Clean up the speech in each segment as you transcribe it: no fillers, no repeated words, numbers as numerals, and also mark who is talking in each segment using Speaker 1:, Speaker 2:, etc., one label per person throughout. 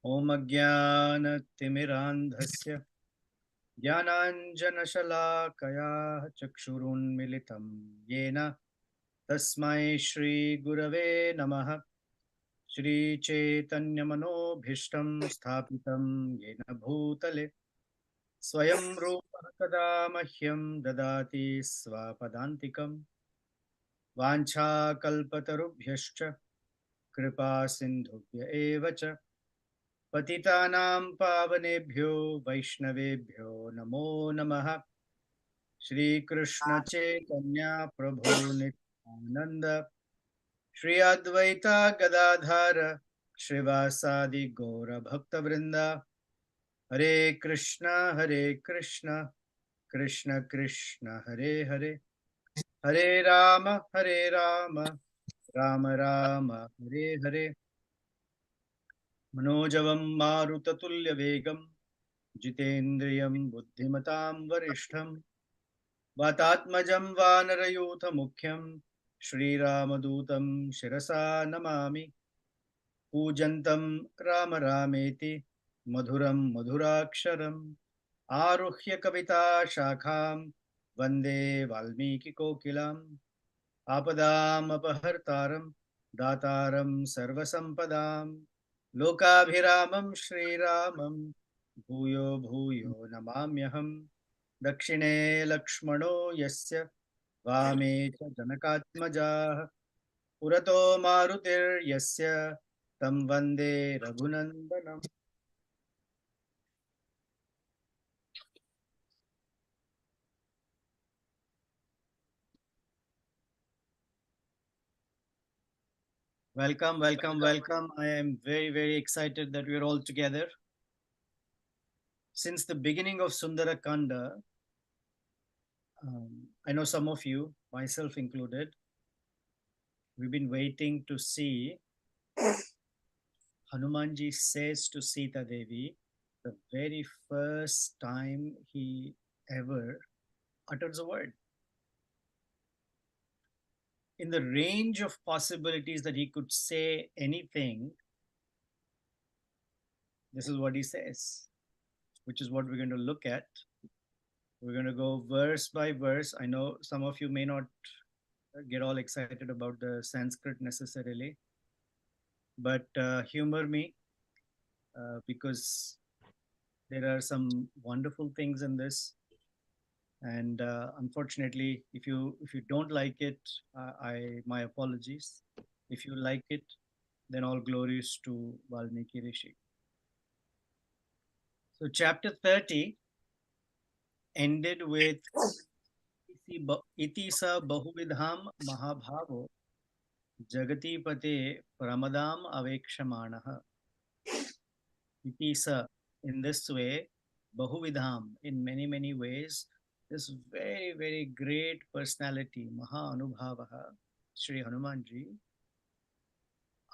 Speaker 1: ॐ अज्ञानतिमिरान्धस्य ज्ञानाञ्जनशलाकया चक्षुरुन्मिलितं येन तस्मै श्रीगुरवे नमः। श्रीचैतन्यमनोभीष्टं स्थापितं येन भूतले स्वयं रूपः कदा मह्यं ददाति स्वपदान्तिकं। वाञ्छाकल्पतरुभ्यश्च कृपा सिन्धुभ्य एव च पतितानां पावनेभ्यो वैष्णवेभ्यो नमो नमः। श्रीकृष्ण चैतन्य प्रभु नित्यानंद श्री अद्वैता गदाधर श्रीवासादि गौर भक्तवृंद। हरे कृष्ण कृष्ण कृष्ण हरे हरे, हरे राम राम राम हरे हरे। मनोजवं मारुततुल्यवेगं जितेन्द्रियं बुद्धिमतां वरिष्ठं वातात्मजं वानरयूथमुख्यं श्रीरामदूतं शिरसा नमामि। कूजन्तं राम रामेति मधुरं मधुराक्षरम् आरुह्य कविता शाखां वन्दे वाल्मीकिकोकिलाम्। आपदामपहर्तारं दातारं सर्वसम्पदां लोकाभिरामं श्रीरामं भूयो भूयो नमाम्यहम्। दक्षिणे लक्ष्मणो यस्य वामे च जनकात्मजाः पुरतो मारुतिर्यस्य तं वन्दे रघुनन्दनम्। Welcome, welcome, welcome. I am very excited that we're all together. Since the beginning of Sundara Kanda, I know some of you, myself included, we've been waiting to see Hanumanji says to Sita Devi the very first time he ever utters a word. In the range of possibilities that he could say anything, this is what he says, which is what we're going to look at. We're going to go verse by verse. I know some of you may not get all excited about the Sanskrit necessarily, but humor me because there are some wonderful things in this. And unfortunately, if you don't like it, I my apologies. If you like it, then all glories to Valmiki Rishi. So chapter 30 ended with iti sa bahuvidham mahabhavo jagati pate pramadam avekshamanaha. Iti sa, in this way, bahuvidham, in many ways, this very great personality, Maha Anubhavaha, Sri Hanumanji,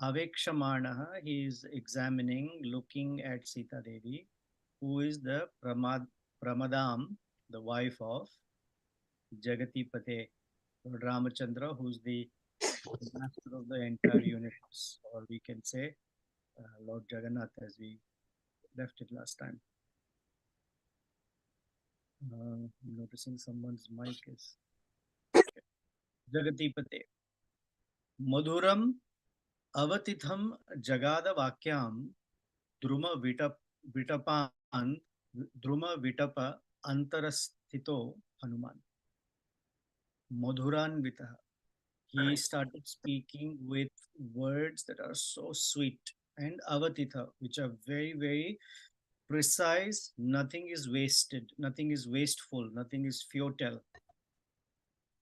Speaker 1: avekshamanaha, he is examining, looking at Sita Devi, who is the Pramadam, the wife of Jagati Pate, Lord Ramachandra, who's the master of the entire universe, or we can say Lord Jagannath, as we left it last time. Noticing someone's mic is Jagati Pate. Madhuram avatitham jagada vakyam druma vitapan druma vitapa antarasthito Hanuman. Madhuranvitaha. He started speaking with words that are so sweet, and avatitha, which are very precise. Nothing is wasted, nothing is wasteful, nothing is futile.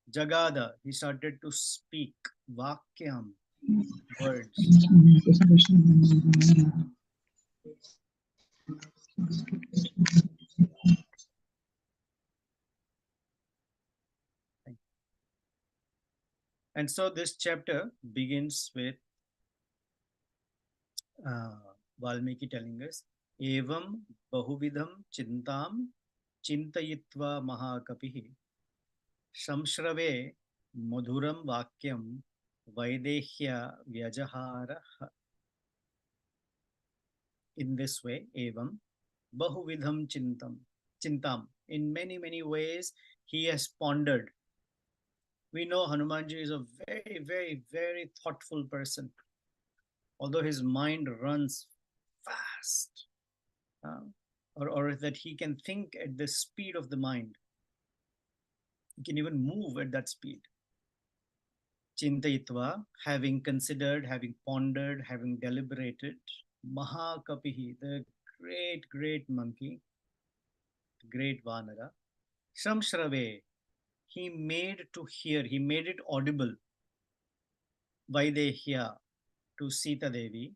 Speaker 1: Jagada, he started to speak. Vakyam, words. And so this chapter begins with Valmiki telling us, Evam bahuvidham chintam chintayitva mahakapihi Shamshrave madhuram vakyam vaidehya vyajahara. in this way, evam, bahuvidham chintam. In many, many ways, he has pondered. We know Hanumanji is a very, very, very thoughtful person. Although his mind runs fast, uh, or that he can think at the speed of the mind. He can even move at that speed. Chintayitva, having considered, having pondered, having deliberated, Mahakapihi, the great, great monkey, great Vanara, Shamshrave, he made to hear, he made it audible, Vaidehya, to Sita Devi,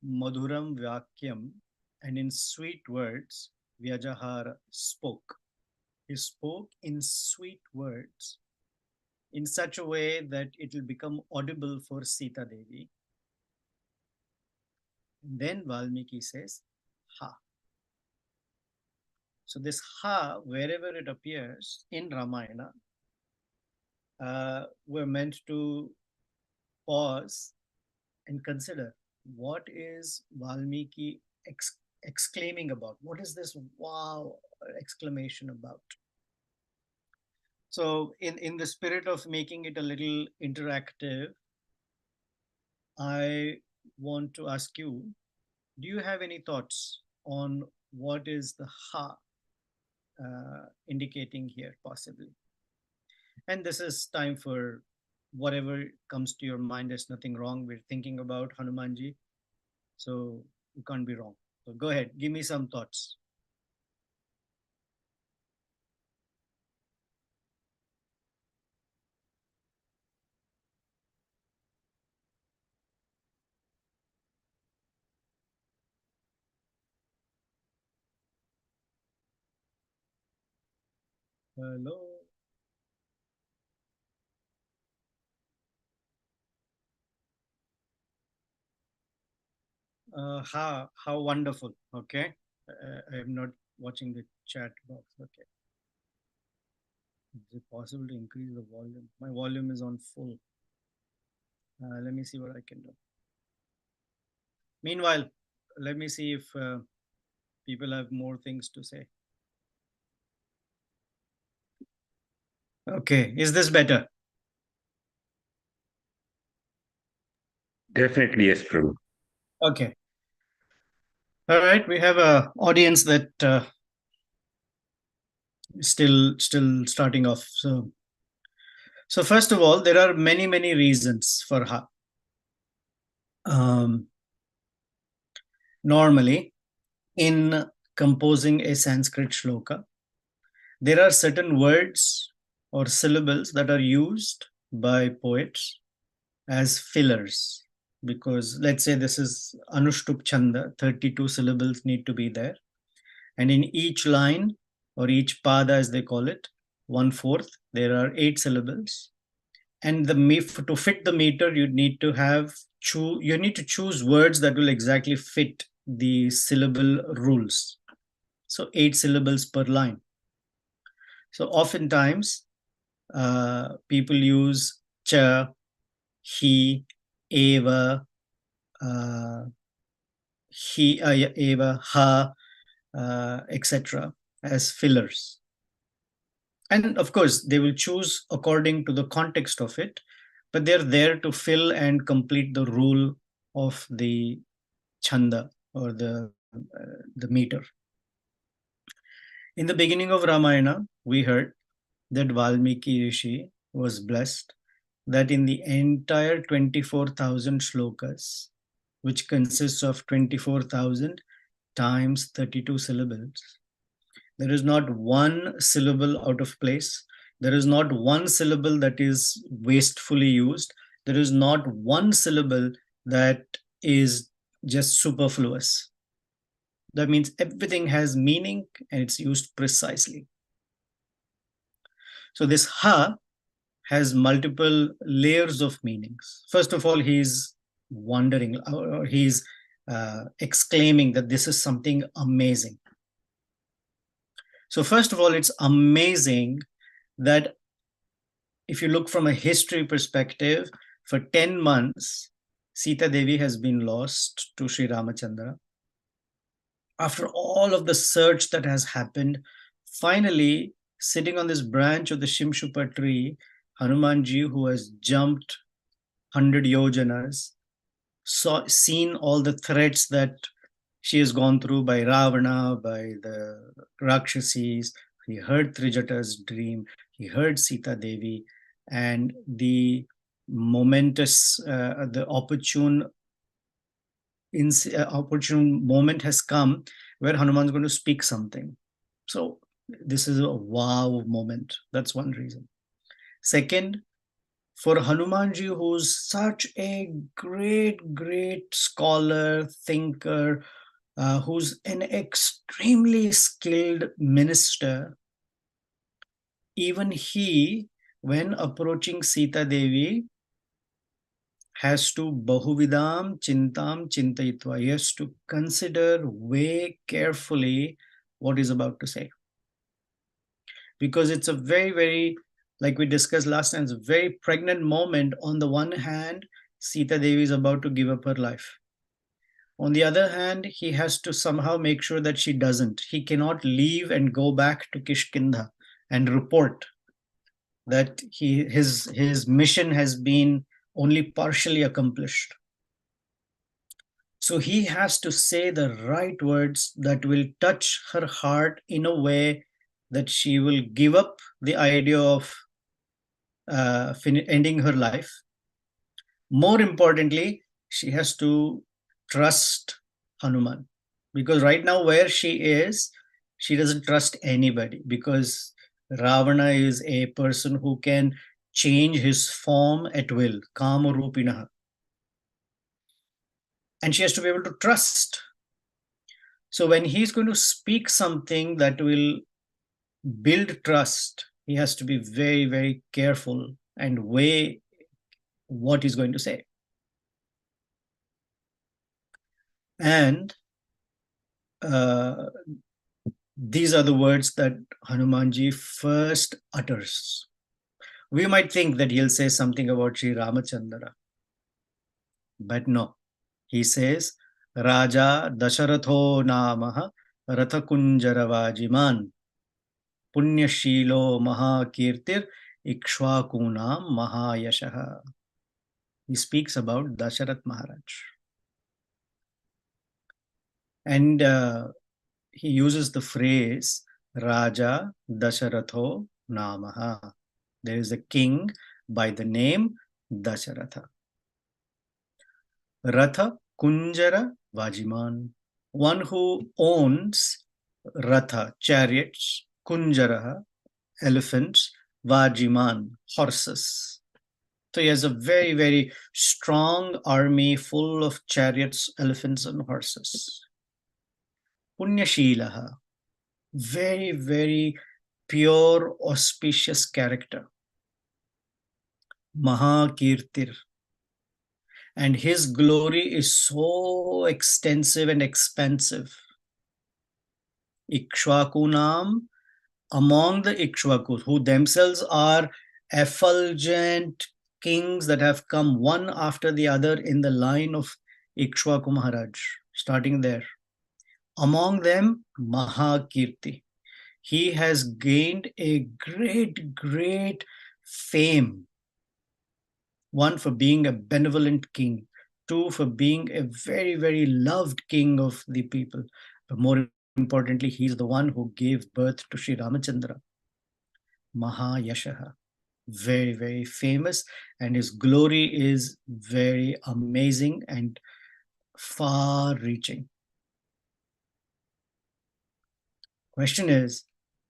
Speaker 1: Madhuram Vakyam, and in sweet words, Vyajahara spoke. He spoke in sweet words in such a way that it will become audible for Sita Devi. And then Valmiki says, Ha. So this Ha, wherever it appears in Ramayana, we're meant to pause and consider what is Valmiki exclaiming about? What is this wow exclamation about? So in the spirit of making it a little interactive, I want to ask you, do you have any thoughts on what is the Ha indicating here possibly? And this is time for whatever comes to your mind. There's nothing wrong. We're thinking about Hanumanji, so you can't be wrong. So go ahead, give me some thoughts. Hello. How wonderful. Okay. I am not watching the chat box. Okay. Is it possible to increase the volume? My volume is on full. Let me see what I can do. Meanwhile, let me see if people have more things to say. Okay. Is this better?
Speaker 2: Definitely, yes, Prabhu.
Speaker 1: Okay. All right. We have a audience that still starting off. So first of all, there are many, many reasons for Ha. Normally, in composing a Sanskrit shloka, there are certain words or syllables that are used by poets as fillers. Because let's say this is Anushtup Chanda, 32 syllables need to be there. And in each line or each pada, as they call it, 1/4, there are 8 syllables. And to fit the meter, you need to choose words that will exactly fit the syllable rules. So 8 syllables per line. So oftentimes people use cha, he, eva, eva, ha, etc. as fillers. And of course, they will choose according to the context of it, but they're there to fill and complete the rule of the chanda or the meter. In the beginning of Ramayana, we heard that Valmiki Rishi was blessed that in the entire 24,000 shlokas, which consists of 24,000 times 32 syllables, there is not one syllable out of place. There is not one syllable that is wastefully used. There is not one syllable that is just superfluous. That means everything has meaning and it's used precisely. So this ha has multiple layers of meanings. First of all, he's wondering, or he's exclaiming that this is something amazing. So first of all, it's amazing that if you look from a history perspective, for 10 months, Sita Devi has been lost to Sri Ramachandra. After all of the search that has happened, finally, sitting on this branch of the Shimshupa tree, Hanumanji, who has jumped 100 yojanas, seen all the threats that she has gone through by Ravana, by the Rakshasis. He heard Trijata's dream, he heard Sita Devi, and the momentous, the opportune moment has come where Hanuman is going to speak something. So this is a wow moment. That's one reason. Second, for Hanumanji, who's such a great scholar, thinker, who's an extremely skilled minister, even he, when approaching Sita Devi, has to bahuvidam chintam chintayitva. He has to consider, weigh carefully what he's about to say. Because it's a very, like we discussed last time, it's a very pregnant moment. On the one hand, Sita Devi is about to give up her life. On the other hand, he has to somehow make sure that she doesn't. He cannot leave and go back to Kishkinda and report that his mission has been only partially accomplished. So he has to say the right words that will touch her heart in a way that she will give up the idea of ending her life. More importantly, she has to trust Hanuman, because right now where she is, she doesn't trust anybody, because Ravana is a person who can change his form at will, kama rupinaha. And she has to be able to trust. So when he's going to speak something that will build trust, he has to be very careful and weigh what he's going to say. And these are the words that Hanumanji first utters. We might think that he'll say something about Sri Ramachandra, but no. He says, Raja Dasharatho Namaha Rathakunjaravajiman Punyashilo Mahakirtir Ikshvakunam Mahayashaha. He speaks about Dasharat Maharaj. And he uses the phrase Raja Dasharatho Namaha. There is a king by the name Dasharatha. Ratha Kunjara Vajiman, one who owns Ratha, chariots, Kunjara, elephants, Vajiman, horses. So he has a very strong army full of chariots, elephants, and horses. Punyashilaha, very pure, auspicious character. Mahakirtir, and his glory is so extensive and expansive. Ikshvakunam, among the Ikshvakus, who themselves are effulgent kings that have come one after the other in the line of Ikshvaku Maharaj, starting there. Among them, Mahakirti. He has gained a great fame. One, for being a benevolent king. Two, for being a very loved king of the people. But more importantly, he's the one who gave birth to Sri Ramachandra. Mahayashaha. Very famous, and his glory is very amazing and far-reaching. Question is,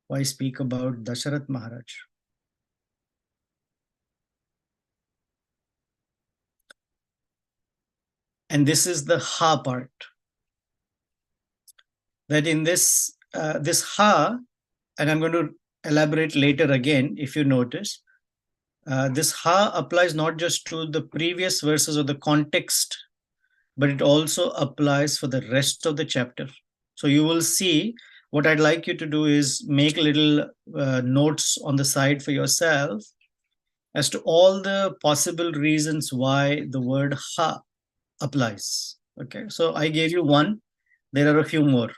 Speaker 1: why speak about Dasharat Maharaj? And this is the ha part. That in this ha, and I'm going to elaborate later again, if you notice, this ha applies not just to the previous verses or the context, but it also applies for the rest of the chapter. So you will see, what I'd like you to do is make little notes on the side for yourself as to all the possible reasons why the word ha applies. Okay, so I gave you one. There are a few more.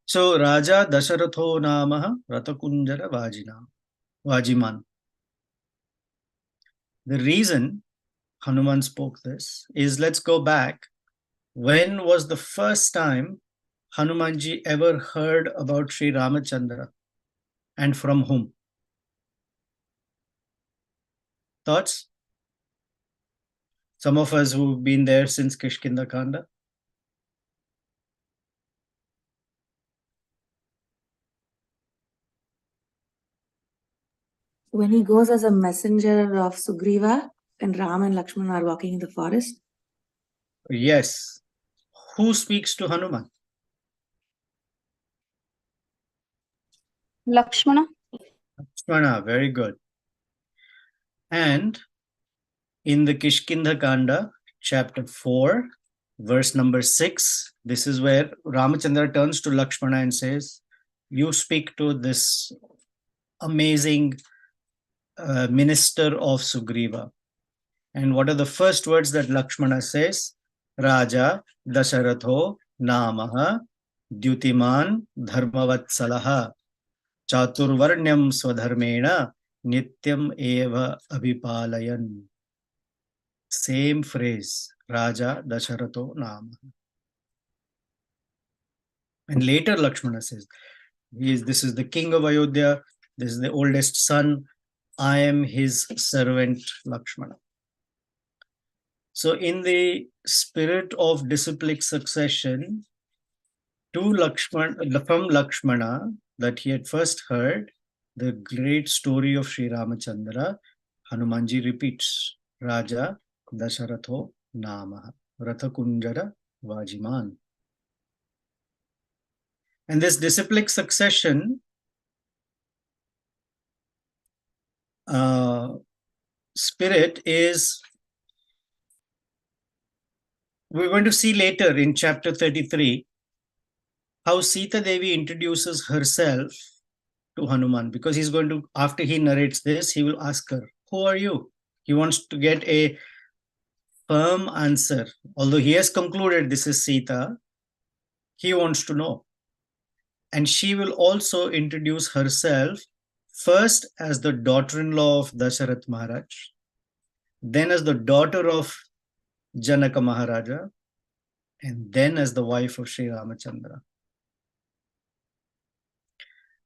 Speaker 1: So Raja Dasharatho Namaha Ratakunjara Vajiman. The reason Hanuman spoke this is, let's go back. When was the first time Hanumanji ever heard about Sri Ramachandra, and from whom? Thoughts? Some of us who've been there since Kishkinda Kanda.
Speaker 2: When he goes as a messenger of Sugriva and Ram and Lakshmana are walking in the forest.
Speaker 1: Yes. Who speaks to Hanuman?
Speaker 3: Lakshmana.
Speaker 1: Lakshmana, very good. And in the Kishkinda Kanda, chapter 4, verse number 6, this is where Ramachandra turns to Lakshmana and says, you speak to this amazing minister of Sugriva. And what are the first words that Lakshmana says? Raja Dasharatho Namaha Dyutiman Dharmavatsalaha Chaturvarnyam Swadharmena Nityam Eva Abhipalayan. Same phrase, Raja Dasharatho Namaha. And later Lakshmana says, this is the king of Ayodhya, this is the oldest son, I am his servant Lakshmana. So in the spirit of disciplic succession, from Lakshmana, that he had first heard the great story of Sri Ramachandra, Hanumanji repeats, Raja Dasharatho Namaha, Rathakunjara Vajiman. And this disciplic succession spirit is, we're going to see later in chapter 33, how Sita Devi introduces herself to Hanuman, because he's going to, after he narrates this, he will ask her, who are you? He wants to get a firm answer. Although he has concluded this is Sita, he wants to know. And she will also introduce herself first as the daughter-in-law of Dasharat Maharaj, then as the daughter of Janaka Maharaja, and then as the wife of Sri Ramachandra.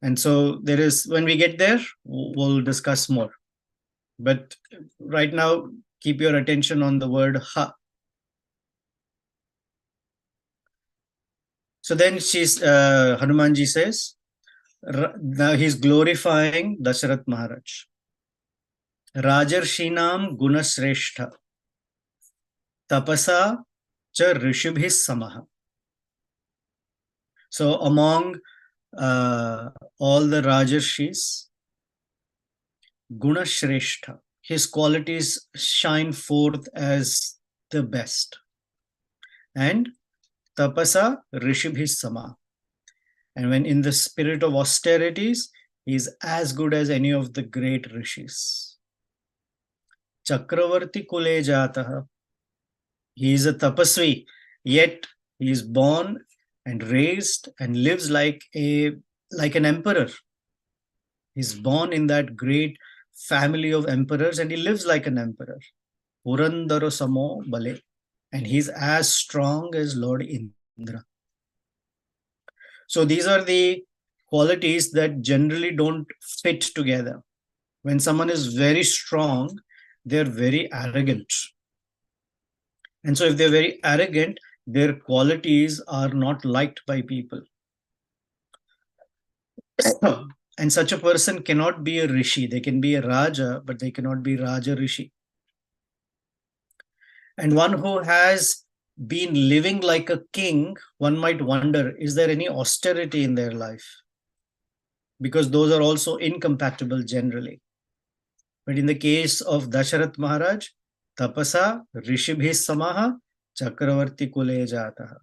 Speaker 1: And so there is, when we get there, we'll discuss more. But right now, keep your attention on the word ha. So then Hanumanji says, now he's glorifying Dasharat Maharaj. Rajarshinam gunasreshta tapasa cha rishibhis samaha. So among all the Rajarshis, gunasreshta, his qualities shine forth as the best. And tapasa rishibhis sama. And when in the spirit of austerities, he is as good as any of the great rishis. Chakravarti kule jataha. He is a tapasvi, yet he is born and raised and lives like an emperor. He's born in that great family of emperors and he lives like an emperor. Purandaro samo bale. And he's as strong as Lord Indra. So these are the qualities that generally don't fit together. When someone is very strong, they're very arrogant. And so if they're very arrogant, their qualities are not liked by people. And such a person cannot be a rishi. They can be a Raja, but they cannot be Raja Rishi. And one who has been living like a king, one might wonder, is there any austerity in their life? Because those are also incompatible generally. But in the case of Dasharat Maharaj, tapasa rishibhis samaha chakravarti kule jataha.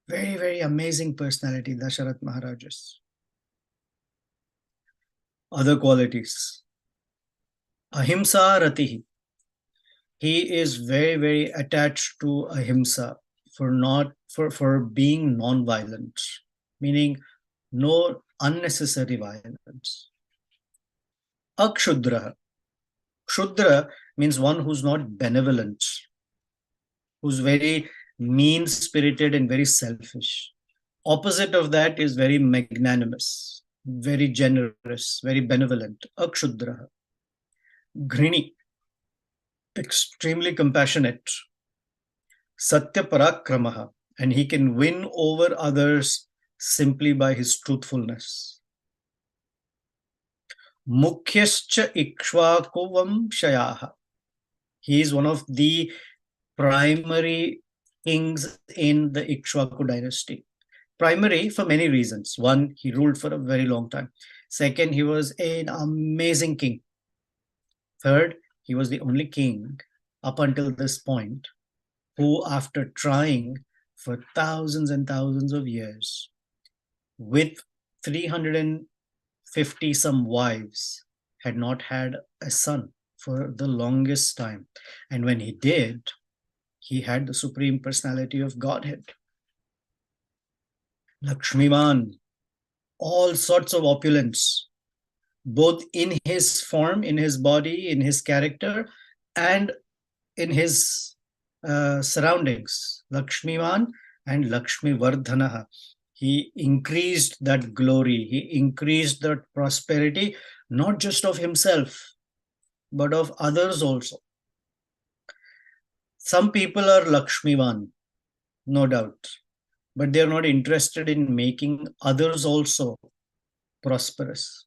Speaker 1: Very, very amazing personality, Dasharat Maharaj's. Other qualities. Ahimsa ratihi. He is very, very attached to ahimsa for being non-violent, meaning no unnecessary violence. Akshudra. Kshudra means one who's not benevolent, who's very mean-spirited and very selfish. Opposite of that is very magnanimous, very generous, very benevolent. Akshudra. Grini. Extremely compassionate. Satya Parakramaha. And he can win over others simply by his truthfulness. Mukhyascha Ikshvaku Shayaha. He is one of the primary kings in the Ikshvaku dynasty. Primary for many reasons. One, he ruled for a very long time. Second, he was an amazing king. Third, he was the only king up until this point who, after trying for thousands and thousands of years with 350 some wives, had not had a son for the longest time. And when he did, he had the supreme personality of Godhead. Lakshmiman, all sorts of opulence, both in his form, in his body, in his character, and in his surroundings. Lakshmiman and Lakshmi Vardhanaha. He increased that glory, he increased that prosperity, not just of himself, but of others also. Some people are Lakshmivan, no doubt, but they are not interested in making others also prosperous.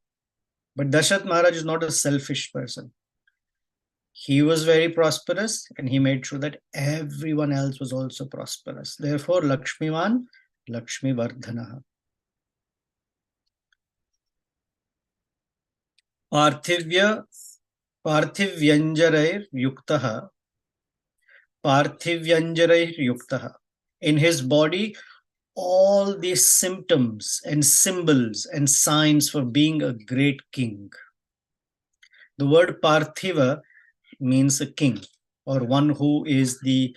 Speaker 1: But Dasharat Maharaj is not a selfish person. He was very prosperous and he made sure that everyone else was also prosperous. Therefore, Lakshmivan, Lakshmi Vardhanaha. Parthivyanjarair yuktaha. Parthivyanjarair yuktaha. In his body, all these symptoms and symbols and signs for being a great king. The word Parthiva means a king or one who is the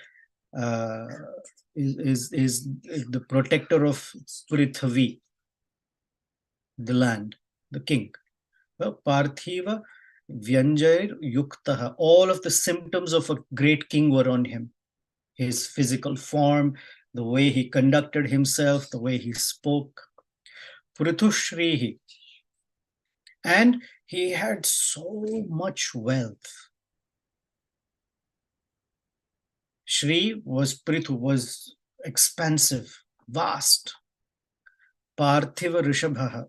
Speaker 1: the protector of Prithvi, the land, the king. Well, Parthiva Vyanjair Yuktaha. All of the symptoms of a great king were on him. His physical form, the way he conducted himself, the way he spoke. Prithushrihi. And he had so much wealth. Shri was Prithu, was expansive, vast. Parthiva Rishabhaha.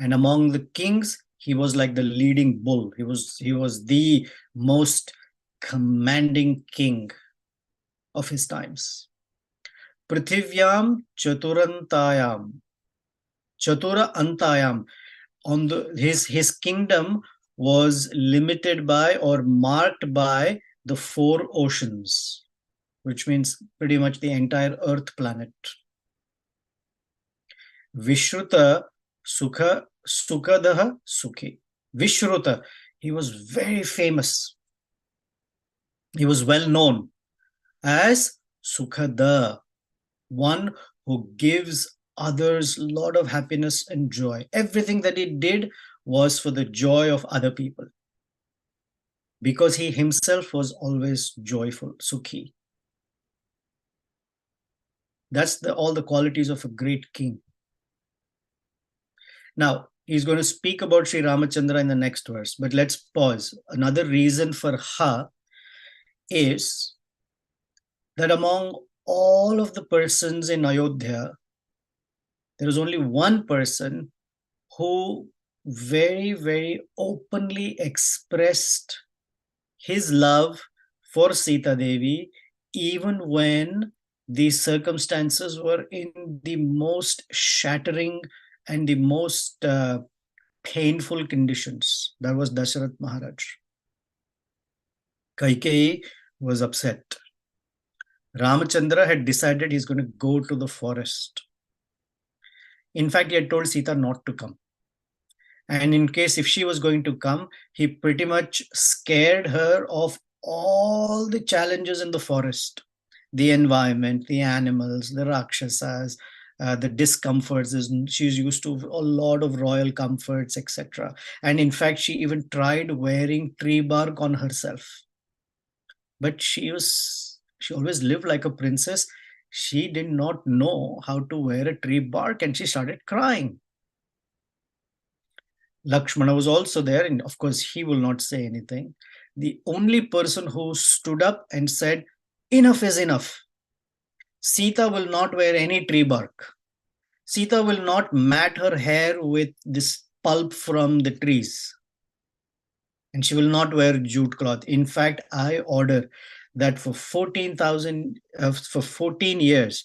Speaker 1: And among the kings, he was like the leading bull. He was the most commanding king of his times. Prithivyam Chaturantayam. Chatura Antayam. His kingdom was limited by or marked by the 4 oceans, which means pretty much the entire Earth planet. Vishruta Sukadaha Sukhi. Vishruta, he was very famous. He was well known as Sukhada, one who gives others a lot of happiness and joy. Everything that he did was for the joy of other people, because he himself was always joyful, Sukhi. That's all the qualities of a great king. Now, he's going to speak about Sri Ramachandra in the next verse, but let's pause. Another reason for Ha is that among all of the persons in Ayodhya, there is only one person who very, very openly expressed his love for Sita Devi, even when the circumstances were in the most shattering and the most painful conditions. That was Dasharat Maharaj. Kaikeyi was upset. Ramachandra had decided he's going to go to the forest. In fact, he had told Sita not to come. And in case if she was going to come, he pretty much scared her of all the challenges in the forest, the environment, the animals, the rakshasas, the discomforts. She's used to a lot of royal comforts, etc. And in fact, she even tried wearing tree bark on herself. But she always lived like a princess. She did not know how to wear a tree bark, and she started crying. Lakshmana was also there, and of course, he will not say anything. The only person who stood up and said, "Enough is enough. Sita will not wear any tree bark. Sita will not mat her hair with this pulp from the trees. And she will not wear jute cloth. In fact, I order that for 14 years,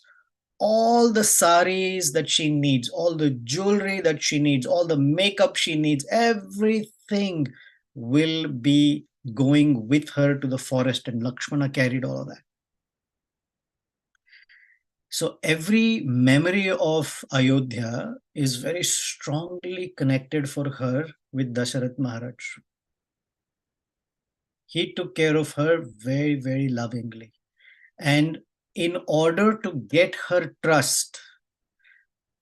Speaker 1: all the saris that she needs, all the jewelry that she needs, all the makeup she needs, everything will be going with her to the forest, and Lakshmana carried all of that. So every memory of Ayodhya is very strongly connected for her with Dasharat Maharaj. He took care of her very, very lovingly. And in order to get her trust,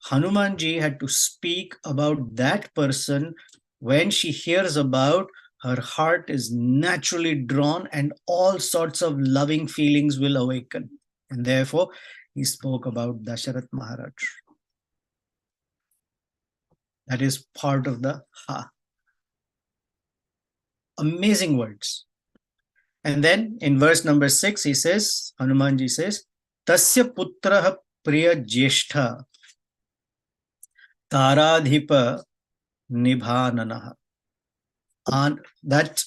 Speaker 1: Hanumanji had to speak about that person. When she hears about, her heart is naturally drawn and all sorts of loving feelings will awaken. And therefore, he spoke about Dasharat Maharaj. That is part of the Ha. Amazing words. And then in verse number 6, he says, Hanumanji says, Tasya putraha priya jyeshtha taradhipa nibhananaha. And that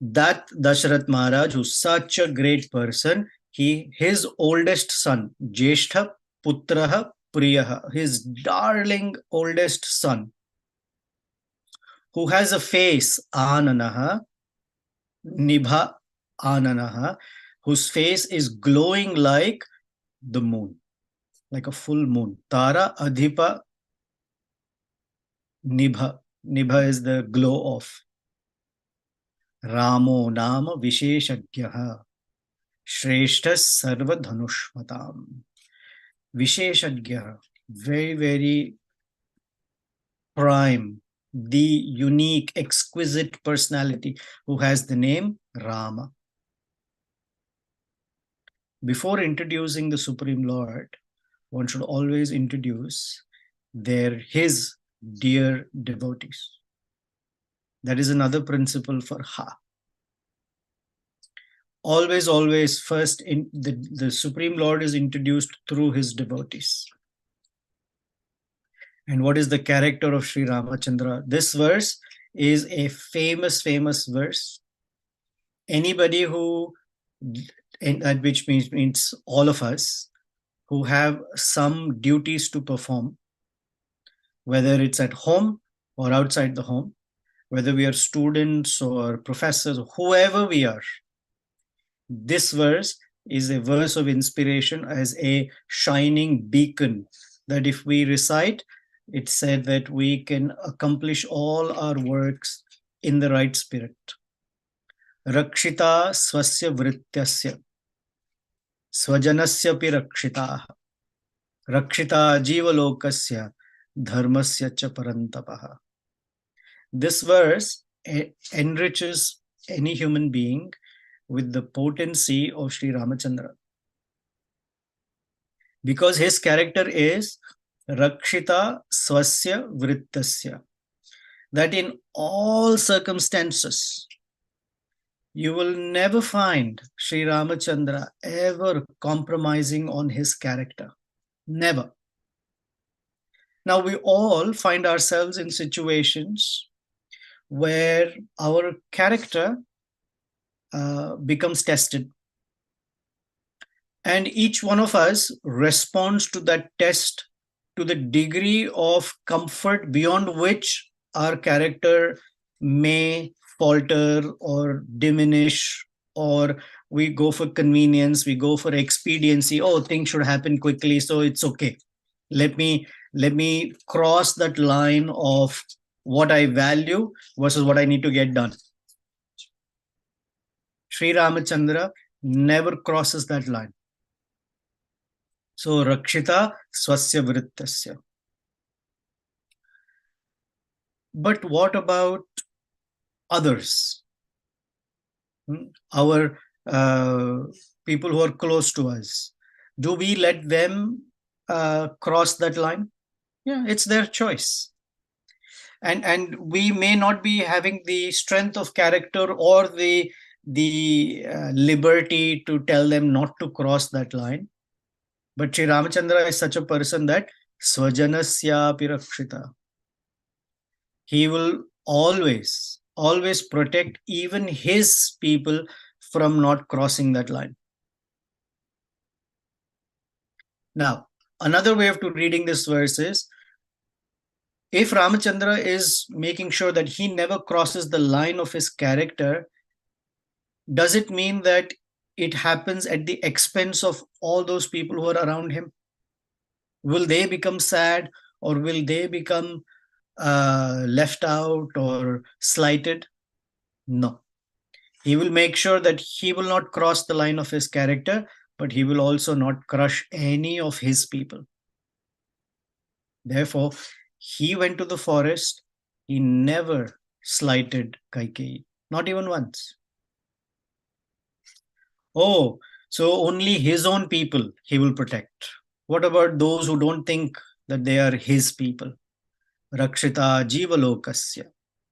Speaker 1: Dasharath Maharaj, who's such a great person, his oldest son, Jyeshtha Putraha Priyaha, his darling oldest son, who has a face, Ananaha, Nibha Ananaha, whose face is glowing like the moon, like a full moon. Tara Adhipa Nibha. Nibha is the glow of. Ramo Nama Visheshagyaha Shreshta Sarva Dhanushmatam. Visheshagyaha, very, very prime, the unique, exquisite personality who has the name Rama. Before introducing the Supreme Lord, one should always introduce his dear devotees. That is another principle for Ha. Always, first the Supreme Lord is introduced through his devotees. And what is the character of Sri Ramachandra? This verse is a famous verse. Anybody who, which means all of us, who have some duties to perform, whether it's at home or outside the home, whether we are students or professors, whoever we are, this verse is a verse of inspiration as a shining beacon that if we recite, it said that we can accomplish all our works in the right spirit. Rakshita swasya vrityasya swajanasya pi rakshita rakshita jivalokasya dharmasya cha parantapaha. This verse enriches any human being with the potency of Sri Ramachandra, because his character is Rakshita Swasya Vrittasya, that in all circumstances you will never find Sri Ramachandra ever compromising on his character. Never. Now we all find ourselves in situations where our character becomes tested. And each one of us responds to that test to the degree of comfort beyond which our character may falter or diminish, or we go for convenience, we go for expediency. Oh, things should happen quickly, so it's okay. Let me cross that line of what I value versus what I need to get done. Sri Ramachandra never crosses that line. So Rakshita Swasya Vrittasya. But what about others? Our people who are close to us. Do we let them cross that line? Yeah, it's their choice. And we may not be having the strength of character or the liberty to tell them not to cross that line. But Sri Ramachandra is such a person that Swajanasya Pirakshita. He will always protect even his people from not crossing that line. Now, another way of reading this verse is, if Ramachandra is making sure that he never crosses the line of his character, does it mean that it happens at the expense of all those people who are around him? Will they become sad, or will they become left out or slighted? No. He will make sure that he will not cross the line of his character, but he will also not crush any of his people. Therefore, he went to the forest. He never slighted Kaikeyi, not even once. Oh, so only his own people he will protect. What about those who don't think that they are his people? Rakshita Jivalokasya.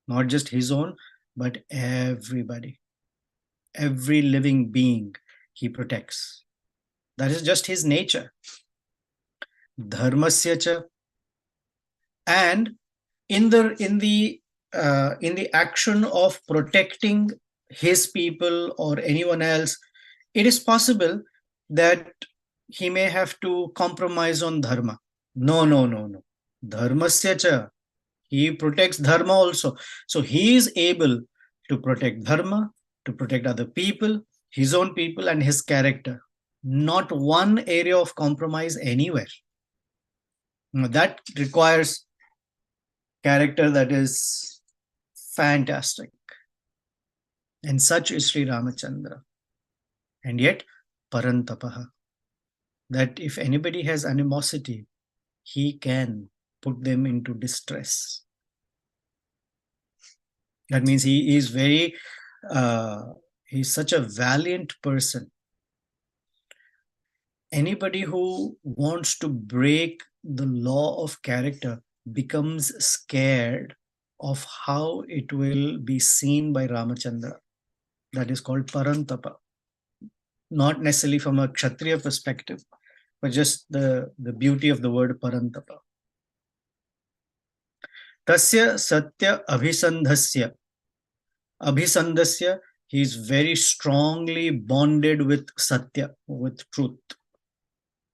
Speaker 1: Not just his own, but everybody. Every living being he protects. That is just his nature. Dharmasya cha. And in the action of protecting his people or anyone else, it is possible that he may have to compromise on dharma. No. Dharmasya cha. He protects dharma also. So he is able to protect dharma, to protect other people, his own people, and his character. Not one area of compromise anywhere. Now, that requires character that is fantastic. And such is Sri Ramachandra. And yet, Parantapaha. That if anybody has animosity, he can put them into distress. That means he is he's such a valiant person. Anybody who wants to break the law of character becomes scared of how it will be seen by Ramachandra. That is called Parantapa. Not necessarily from a Kshatriya perspective, but just the beauty of the word Parantapa. Tasya Satya Abhisandhasya. Abhisandhasya, he is very strongly bonded with Satya, with truth.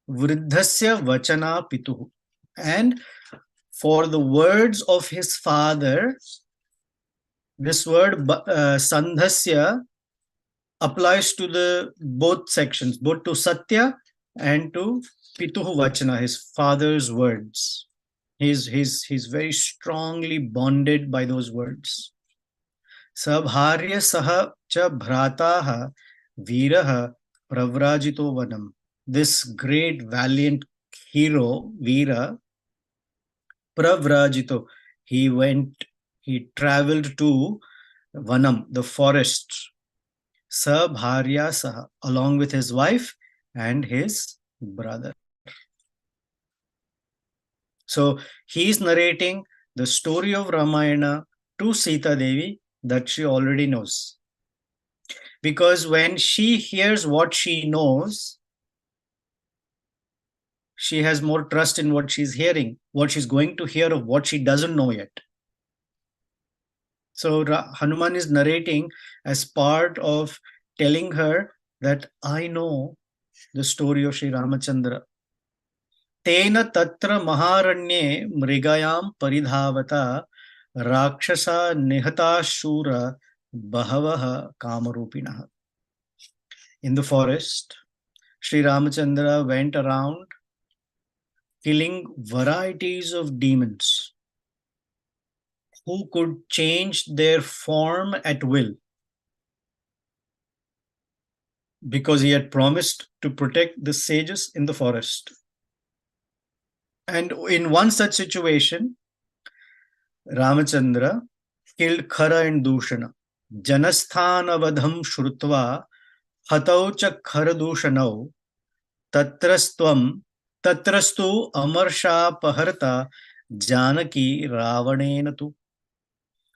Speaker 1: Vriddhasya Vachana Pituhu. And for the words of his father, this word Sandhasya applies to the both sections, both to Satya and to Pituhu Vachana, his father's words. He's very strongly bonded by those words. Sabharya saha cha bhrataha viraha pravrajito vanam. This great valiant hero, Veera, pravrajito, he traveled to Vanam, the forest, Sabharya saha, along with his wife and his brother. So he is narrating the story of Ramayana to Sita Devi that she already knows. Because when she hears what she knows, she has more trust in what she's hearing, what she's going to hear of what she doesn't know yet. So Hanuman is narrating as part of telling her that I know the story of Sri Ramachandra. Tena tatra maharanye mrigayam paridhavata rakshasa nihata shura bahavaha kamarupinaha. In the forest, Sri Ramachandra went around killing varieties of demons. who could change their form at will, because he had promised to protect the sages in the forest. And in one such situation, Ramachandra killed Khara and Dushana. Janasthanavadham shrutva hatau cha Kharadushanau tatrastvam tatrastu amarsha paharta Janaki Ravanena tu.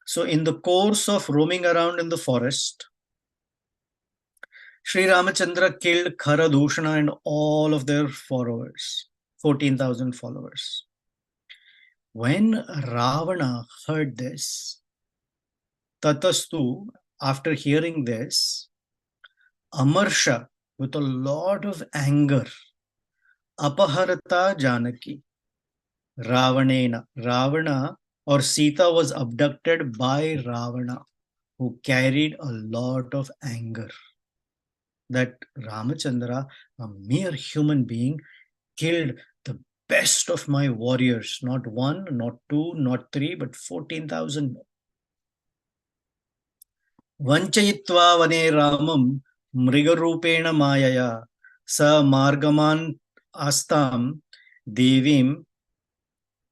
Speaker 1: So in the course of roaming around in the forest, Sri Ramachandra killed Kharadushana and all of their followers, 14,000 followers. When Ravana heard this, Tatastu, after hearing this, Amarsha, with a lot of anger, Apaharata Janaki, Ravana or Sita was abducted by Ravana, who carried a lot of anger. That Ramachandra, a mere human being, killed the best of my warriors, not one, not two, not three, but 14,000. Vanchayitva vane Ramam mrigarupena mayaya sa margaman astam devim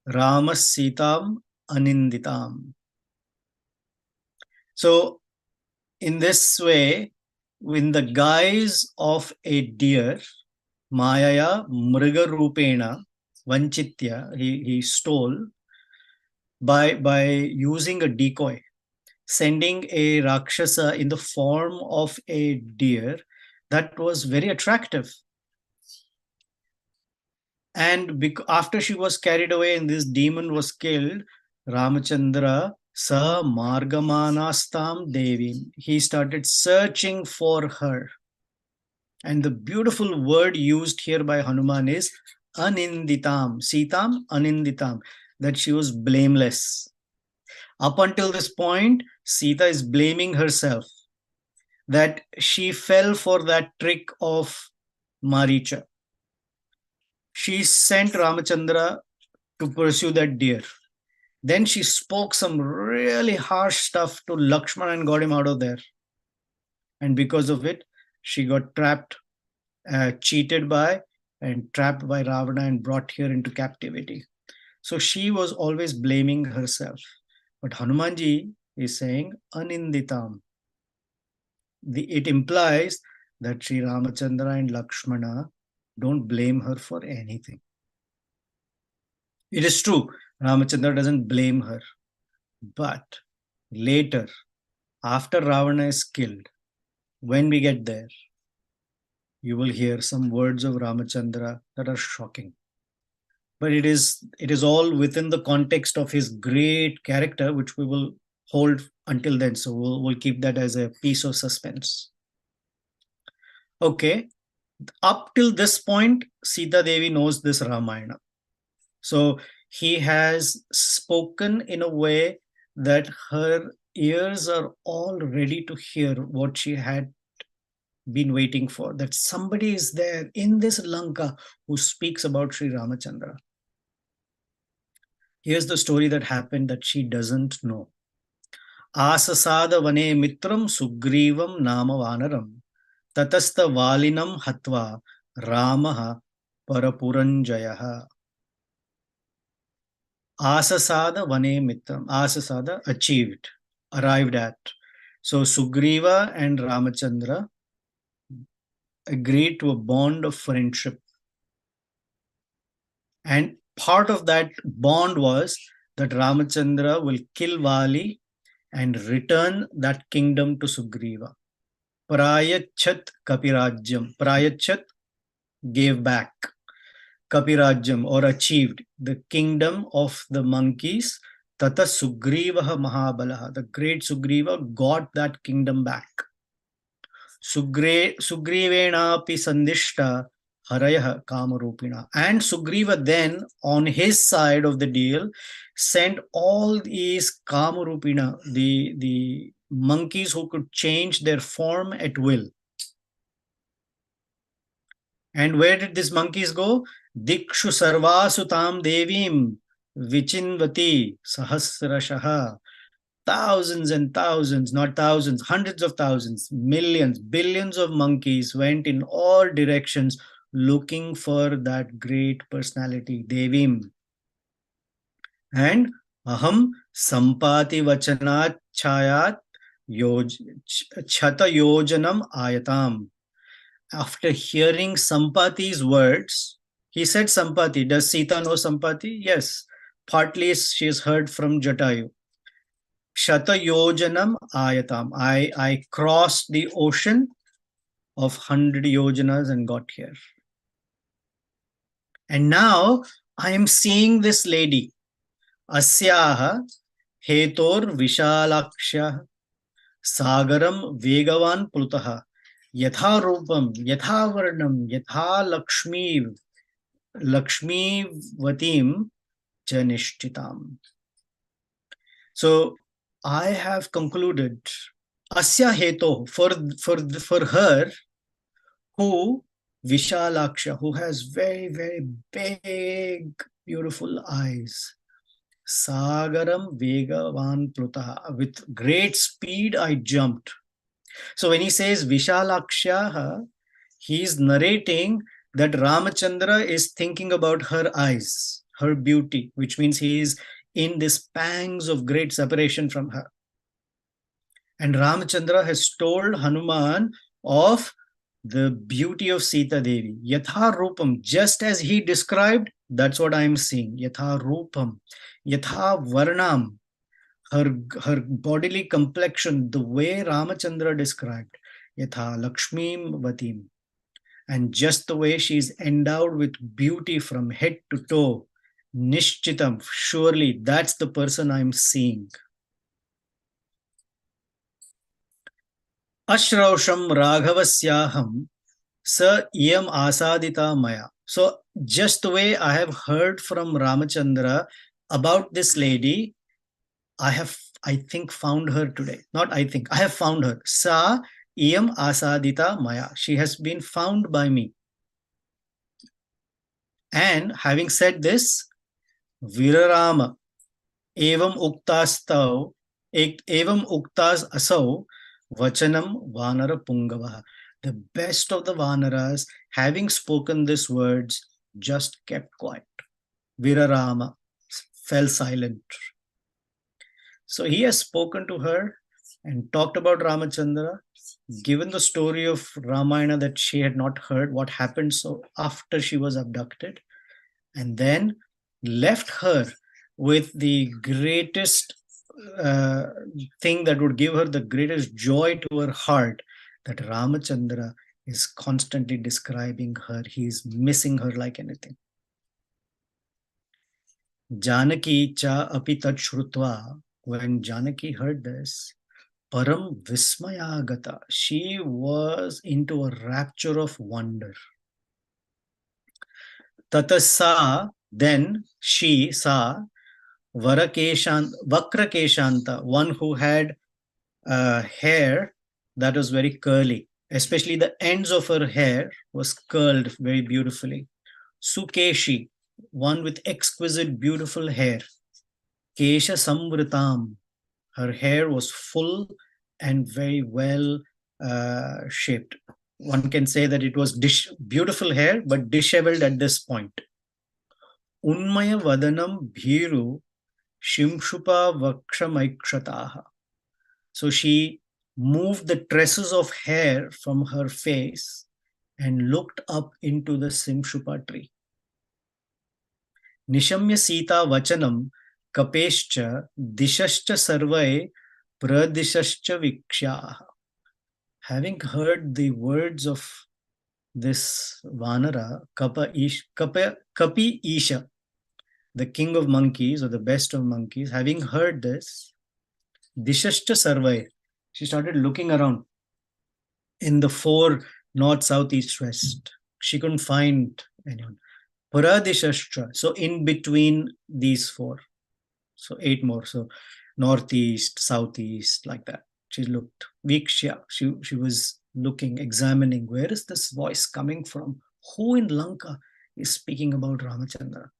Speaker 1: Ramas Sitam aninditam. So in this way, in the guise of a deer, Mayaya Mriga Rupena Vanchitya, he stole by using a decoy, sending a Rakshasa in the form of a deer that was very attractive. And after she was carried away and this demon was killed, Ramachandra sa margamanastam devi, he started searching for her. And the beautiful word used here by Hanuman is aninditam, Sitam aninditam, that she was blameless. Up until this point, Sita is blaming herself that she fell for that trick of Maricha. She sent Ramachandra to pursue that deer. Then she spoke some really harsh stuff to Lakshmana and got him out of there. And because of it, she got trapped, cheated by and trapped by Ravana and brought here into captivity. So she was always blaming herself. But Hanumanji is saying aninditam. It implies that Sri Ramachandra and Lakshmana don't blame her for anything. It is true, Ramachandra doesn't blame her. But later, after Ravana is killed, when we get there, you will hear some words of Ramachandra that are shocking. But it is all within the context of his great character, which we will hold until then. So we'll keep that as a piece of suspense. Okay, up till this point, Sita Devi knows this Ramayana. So he has spoken in a way that her ears are all ready to hear what she had been waiting for, that somebody is there in this Lanka who speaks about Sri Ramachandra. Here's the story that happened that she doesn't know. Asasada vane mitram sugrivam nama vanaram tatasta valinam hatva ramaha parapuranjayaha. Asasada vane mitram. Asasada, achieved, arrived at. So Sugriva and Ramachandra agreed to a bond of friendship. And part of that bond was that Ramachandra will kill Vali and return that kingdom to Sugriva. Prayachat Kapirajyam. Prayachat, gave back. Kapirajyam, or achieved, the kingdom of the monkeys. Tata Sugrivaha Mahabalaha. The great Sugriva got that kingdom back. Sugrivenapi Sandishta Harayah Kamarupina. And Sugriva then, on his side of the deal, sent all these Kamarupina, the monkeys who could change their form at will. And where did these monkeys go? Dikshu Sarvasu Tam Devim Vichinvati Sahasrashaha. thousands and thousands, not thousands, hundreds of thousands, millions, billions of monkeys went in all directions looking for that great personality, Devim. And aham sampati vachanat chayat chata yojanam ayatam. After hearing Sampati's words, he said Sampati. Does Sita know Sampati? Yes. Partly she has heard from Jatayu. Shata yojanam ayatam. I crossed the ocean of 100 yojanas and got here. And now I am seeing this lady. Asyaha hetor vishalaksha sagaram vegavan plutaha yatha rupam yatha varnam yatha lakshmivatim janishtitam. So I have concluded asya heto for her who Vishalaksha, who has very, very big, beautiful eyes. Sagaram Vegavan Plutaha. With great speed, I jumped. So when he says Vishalaksha, he is narrating that Ramachandra is thinking about her eyes, her beauty, which means he is in this pangs of great separation from her. And Ramachandra has told Hanuman of the beauty of Sita Devi. Yatha Rupam, just as he described, that's what I'm seeing. Yatha Rupam, Yatha Varnam, her bodily complexion, the way Ramachandra described. Yatha Lakshmim Vatim. And just the way she is endowed with beauty from head to toe. Nishchitam, surely that's the person I'm seeing. Ashrausham Raghavasyaham sa iyam asadita maya. So just the way I have heard from Ramachandra about this lady, I think found her today. Not I think, I have found her. Sa iyam asadita maya. She has been found by me. And having said this, Virarama evam uktastav evam uktas asau Vachanam Vanara Pungavaha. The best of the Vanaras, having spoken these words, just kept quiet. Virarama fell silent. So he has spoken to her and talked about Ramachandra, given the story of Ramayana that she had not heard, what happened so after she was abducted, and then left her with the greatest thing that would give her the greatest joy to her heart, that Ramachandra is constantly describing her. He is missing her like anything. Janaki cha api tat shrutva. When Janaki heard this, param vismayagata. She was into a rapture of wonder. Tatasa, then she saw Vakrakeshanta, one who had hair that was very curly, especially the ends of her hair was curled very beautifully. Sukeshi, one with exquisite beautiful hair. Kesha Samvritam, her hair was full and very well shaped. One can say that it was beautiful hair, but disheveled at this point. Unmaya Vadanam Bhiru Shimshupa Vakshamaikshatah. So she moved the tresses of hair from her face and looked up into the Simshupa tree. Nishamya Sita Vachanam Kapescha Dishascha Sarvai Pradishascha Vikshaha. Having heard the words of this Vanara, Kapi Isha, the king of monkeys or the best of monkeys, having heard this, Dishashcha Sarvai, she started looking around in the four north, south, east, west. She couldn't find anyone. Paradishashcha, so in between these four. So 8 more. So northeast, southeast, like that. She looked. Vikshya, she was looking, examining, where is this voice coming from? Who in Lanka is speaking about Ramachandra?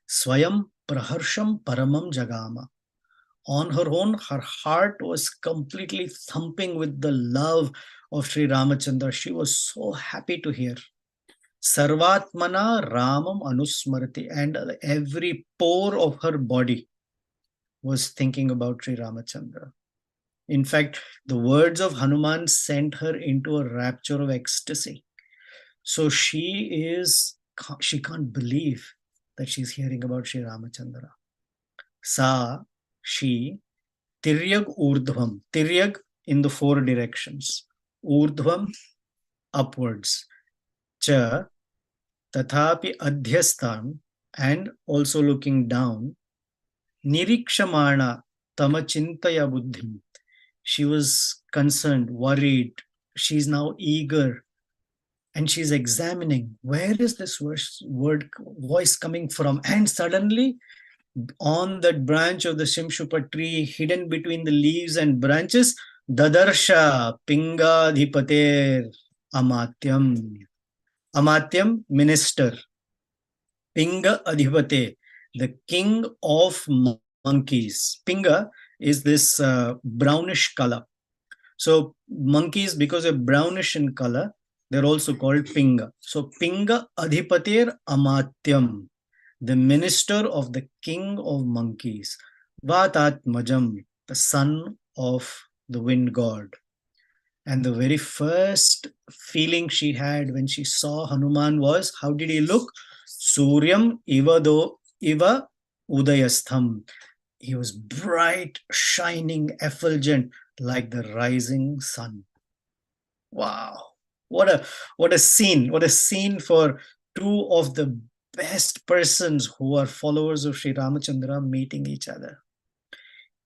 Speaker 1: Swayam Praharsham Paramam Jagama. on her own, her heart was completely thumping with the love of Sri Ramachandra. She was so happy to hear. Sarvatmana Ramam Anusmarti, and every pore of her body was thinking about Sri Ramachandra. In fact, the words of Hanuman sent her into a rapture of ecstasy. So she can't believe that she's hearing about Sri Ramachandra. Sa, she, Tiryag Urdhvam. Tiryag in the four directions. Urdhvam, upwards. Cha, Tathapi Adhyastham, and also looking down. Nirikshamana, Tamachintaya Buddhim. She was concerned, worried. She's now eager. And she's examining, where is this voice coming from? And suddenly, on that branch of the Shimshupa tree, hidden between the leaves and branches, Dadarsha Pingadhipater Amatyam. Amatyam, minister. Pinga Adhipate, the king of monkeys. Pinga is this brownish color. So monkeys, because they're brownish in color, they're also called Pinga. So Pinga Adhipatir Amatyam, the minister of the king of monkeys. Vatatmajam, the son of the wind god. And the very first feeling she had when she saw Hanuman was, how did he look? Suryam iva udayastham. He was bright, shining, effulgent, like the rising sun. Wow. What a scene. What a scene for two of the best persons who are followers of Sri Ramachandra meeting each other.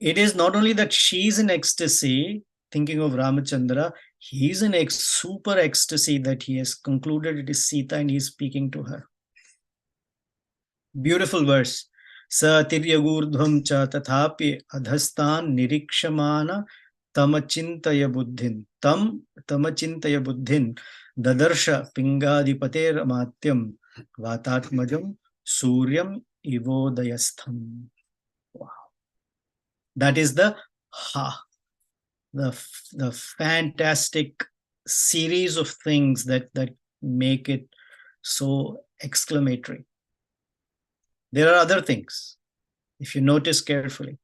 Speaker 1: It is not only that she's in ecstasy, thinking of Ramachandra, he's in super ecstasy that he has concluded it is Sita and he's speaking to her. Beautiful verse. Sa tiryagurdhvam cha tathapi adhastan nirikshamana tamachintaya buddhin. Tamachintaya buddhin dadarsha pingadhipater amatyam vatatmajam suryam ivodayastham. Wow. That is the fantastic series of things that make it so exclamatory. There are other things, if you notice carefully.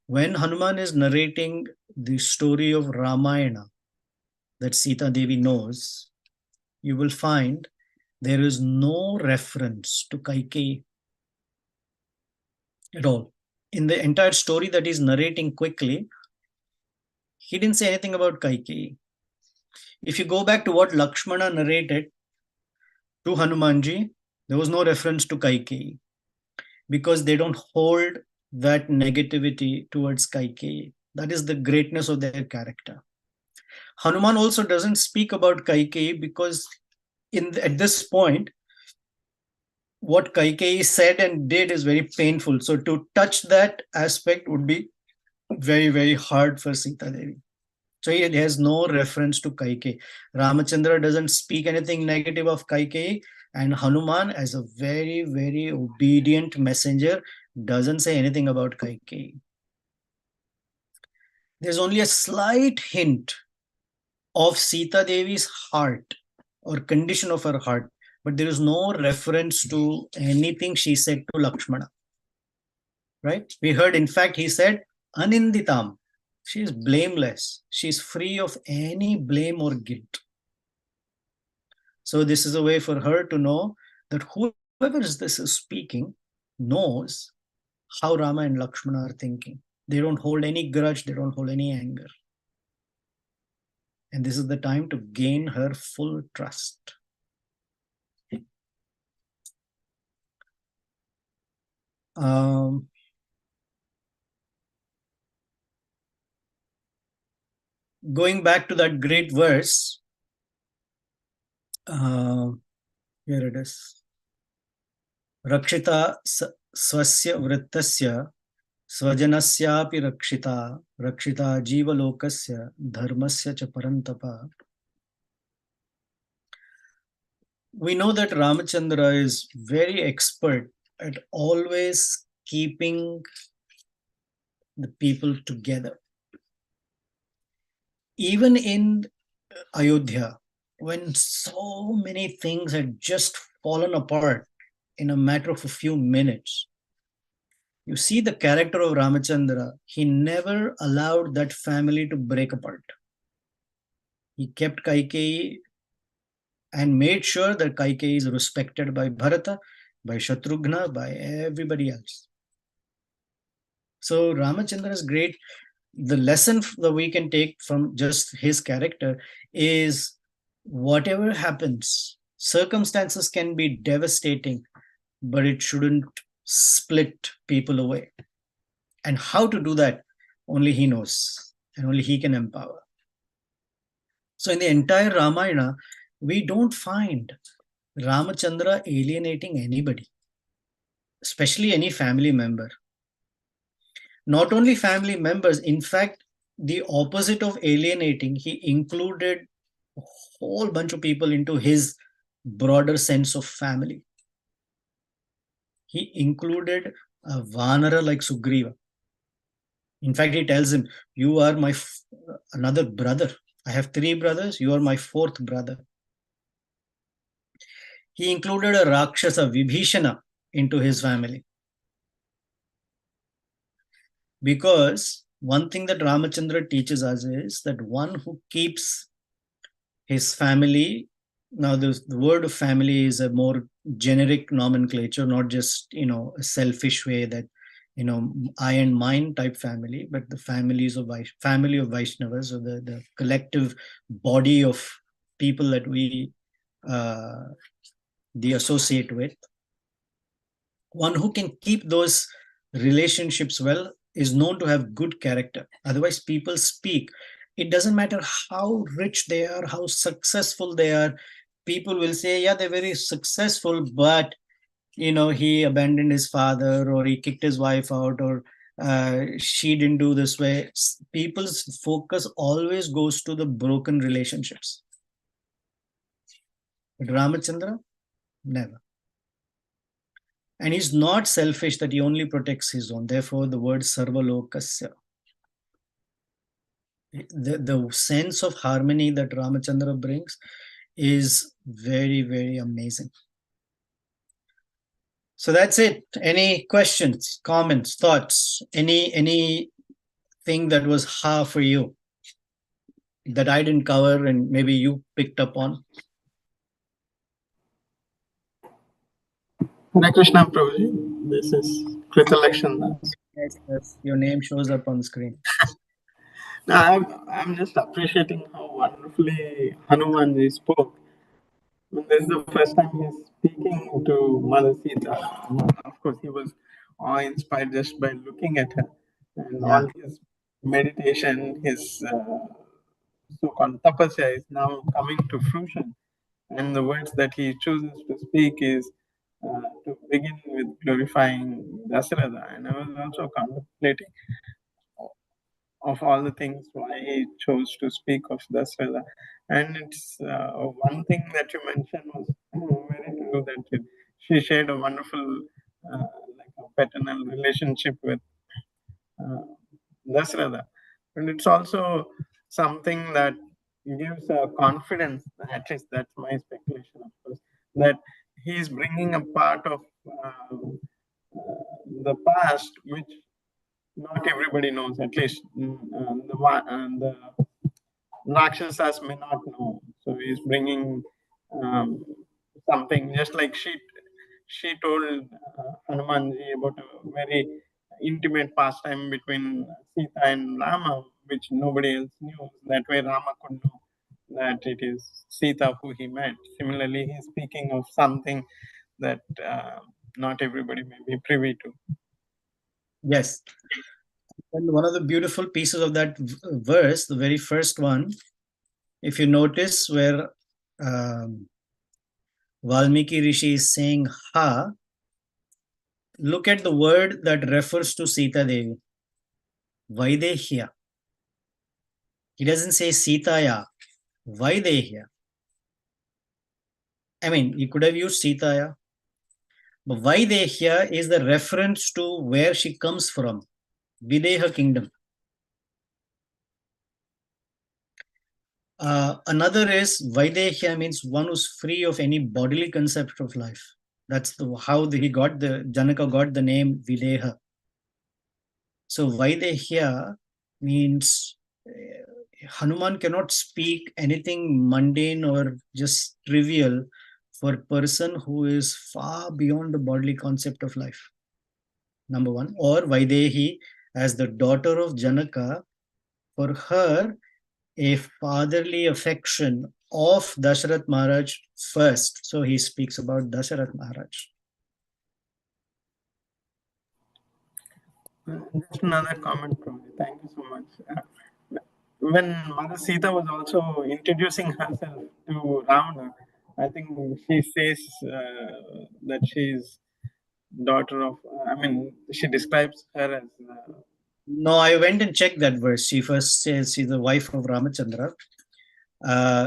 Speaker 1: When Hanuman is narrating the story of Ramayana that Sita Devi knows, you will find there is no reference to Kaikeyi at all. In the entire story that he's narrating quickly, he didn't say anything about Kaikeyi. If you go back to what Lakshmana narrated to Hanumanji, there was no reference to Kaikeyi, because they don't hold that negativity towards Kaikeyi. That is the greatness of their character. Hanuman also doesn't speak about Kaikeyi because at this point, what Kaikeyi said and did is very painful. So to touch that aspect would be very, very hard for Sita Devi. So it has no reference to Kaikeyi. Ramachandra doesn't speak anything negative of Kaikeyi, and Hanuman, as a very, very obedient messenger, doesn't say anything about Kaikeyi. There's only a slight hint of Sita Devi's heart or condition of her heart, but there is no reference to anything she said to Lakshmana. Right? We heard, in fact, he said, Aninditam. She is blameless. She is free of any blame or guilt. So this is a way for her to know that whoever this is speaking knows how Rama and Lakshmana are thinking. They don't hold any grudge. They don't hold any anger. And this is the time to gain her full trust. Going back to that great verse, here it is. Rakshita swasya vrittasya swajanasyapi rakshita jivalokasya dharmasya cha parantapa. We know that Ramachandra is very expert at always keeping the people together. Even in Ayodhya, when so many things had just fallen apart in a matter of a few minutes, you see the character of Ramachandra, he never allowed that family to break apart. He kept Kaikeyi and made sure that Kaikeyi is respected by Bharata, by Shatrughna, by everybody else. So Ramachandra is great. The lesson that we can take from just his character is whatever happens, circumstances can be devastating, but it shouldn't split people away. And how to do that, only he knows, and only he can empower. So in the entire Ramayana, we don't find Ramachandra alienating anybody, especially any family member. Not only family members, in fact, the opposite of alienating, he included a whole bunch of people into his broader sense of family. He included a Vanara like Sugriva. In fact, he tells him, "You are my another brother. I have 3 brothers. You are my 4th brother." He included a Rakshasa, Vibhishana, into his family. Because one thing that Ramachandra teaches us is that one who keeps his family, now the word of family is a more generic nomenclature, not just, a selfish way that, I and mine type family, but the families of family of Vaishnavas, or the collective body of people that we uh, the associate with. One who can keep those relationships well is known to have good character. Otherwise, people speak. It doesn't matter how rich they are, how successful they are. People will say, yeah, they're very successful, but he abandoned his father, or he kicked his wife out, or she didn't do this way. People's focus always goes to the broken relationships. But Ramachandra, never. And he's not selfish that he only protects his own. Therefore, the word sarvalokasya. The sense of harmony that Ramachandra brings is very, very amazing. So that's it. Any questions, comments, thoughts? Anything that was ha for you that I didn't cover and maybe you picked up on?
Speaker 3: Hare Krishna, Prabhuji. This is Kritalakshan Das.
Speaker 1: Yes, your name shows up on the screen.
Speaker 3: Now, I'm just appreciating how wonderfully Hanumanji spoke. I mean, this is the first time he's speaking to Mother Sita. Of course, he was awe-inspired just by looking at her. And all his meditation, his so-called tapasya is now coming to fruition. And the words that he chooses to speak is to begin with glorifying Dasarada. And I was also contemplating of all the things why he chose to speak of Dasarada. And it's one thing that you mentioned was very true, that she shared a wonderful like a paternal relationship with uh, Dasarada. And it's also something that gives confidence, at least that's my speculation, of course, that he's bringing a part of the past which not everybody knows, at least the Rakshasas may not know. So he's bringing um, something, just like she told Hanumanji about a very intimate pastime between Sita and Rama, which nobody else knew. That way Rama could know that it is Sita who he met. Similarly, he's speaking of something that not everybody may be privy to.
Speaker 1: Yes. And one of the beautiful pieces of that verse, the very first one, if you notice where Valmiki Rishi is saying ha, look at the word that refers to Sita Devi, Vaidehya. He doesn't say Sitaya, Vaidehya. I mean, he could have used Sitaya, but Vaidehya is the reference to where she comes from. Videha kingdom. Another is Vaidehya, means one who's free of any bodily concept of life. That's how he got Janaka got the name Videha. So Vaidehya means Hanuman cannot speak anything mundane or just trivial for a person who is far beyond the bodily concept of life. Number one. Or Vaidehi, as the daughter of Janaka, for her, a fatherly affection of Dasharath Maharaj first. So he speaks about Dasharath Maharaj.
Speaker 3: Just another comment from you. Thank you so much. When Mother Sita was also introducing herself to Ravana, I think she says that she is daughter of, she describes her as.
Speaker 1: No, I went and checked that verse. She first says she's the wife of Ramachandra.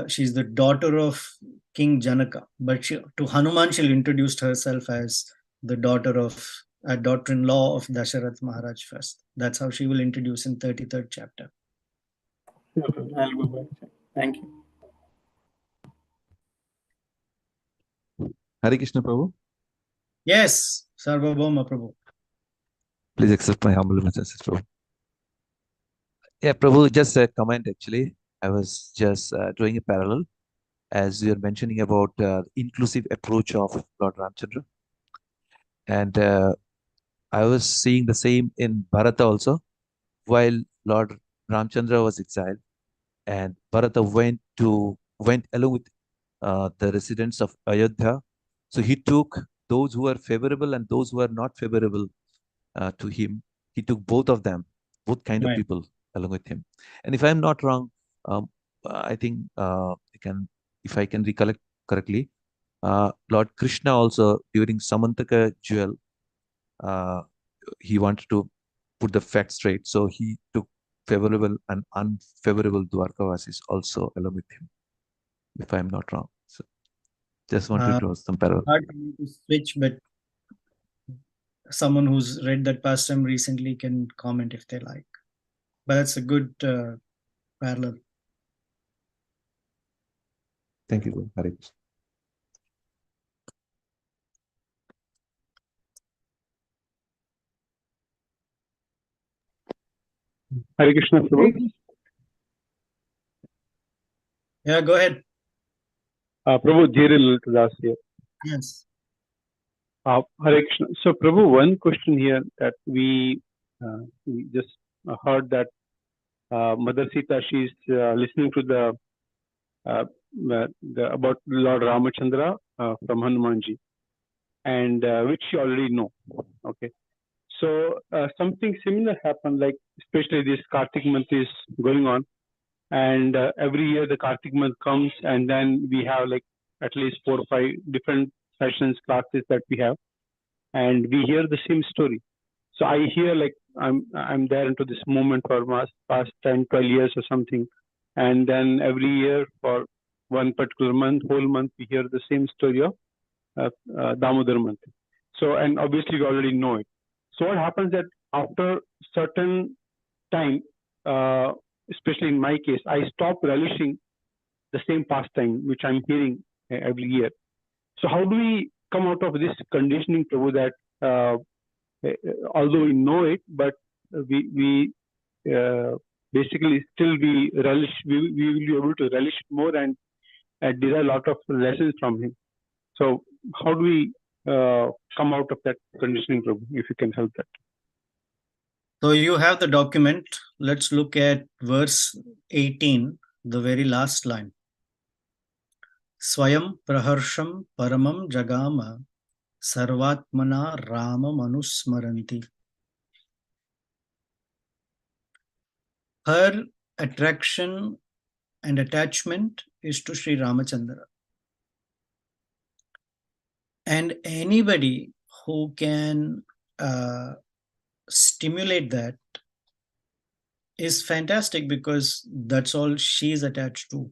Speaker 1: She's the daughter of King Janaka. But to Hanuman, she'll introduce herself as the daughter of a daughter-in-law of Dasharath Maharaj first. That's how she will introduce in 33rd chapter.
Speaker 3: I'll go back. Thank you.
Speaker 4: Hare Krishna Prabhu.
Speaker 1: Yes, Sarvabhauma Prabhu.
Speaker 4: Please accept my humble message, Prabhu. Yeah, Prabhu, just a comment actually. I was just drawing a parallel as you're mentioning about inclusive approach of Lord Ramchandra. And I was seeing the same in Bharata also. While Lord Ramchandra was exiled and Bharata went along with the residents of Ayodhya. So he took those who are favorable and those who are not favorable to him. He took both of them, both kind of people along with him. And if I'm not wrong, I think if I can recollect correctly, Lord Krishna also during Samantaka duel, he wanted to put the facts straight. So he took favorable and unfavorable Dwarkavasis also along with him, if I'm not wrong. So just want to draw some parallel.
Speaker 1: Hard to switch, but someone who's read that pastime recently can comment if they like. But that's a good parallel.
Speaker 4: Thank you, Hare Krishna.
Speaker 5: Hare Krishna, Prabhu.
Speaker 1: Yeah, go ahead.
Speaker 5: Prabhu, Dhiril Das here.
Speaker 1: Yes.
Speaker 5: Hare Krishna. So, Prabhu, one question here that we just heard that Mother Sita, she's listening to the about Lord Ramachandra from Hanumanji, and which she already know. Okay. So something similar happened, like especially this Kartik month is going on, and every year the Kartik month comes, and then we have like at least 4 or 5 different sessions, classes that we have, and we hear the same story. So I hear like I'm there into this moment for past 10, 12 years or something, and then every year for one particular month, whole month, we hear the same story of Damodar month. So, and obviously we already know it. So what happens that after certain time, especially in my case, I stop relishing the same pastime which I'm hearing every year. So how do we come out of this conditioning, Prabhu, that although we know it, but we basically still we relish, we will be able to relish it more and derive a lot of lessons from him. So how do we come out of that conditioning, Prabhu, if you can help that?
Speaker 1: So you have the document. Let's look at verse 18, the very last line. Swayam praharsham paramam jagama sarvatmana ramam anusmaranti. Her attraction and attachment is to Sri Ramachandra. And anybody who can stimulate that is fantastic, because that's all she's attached to.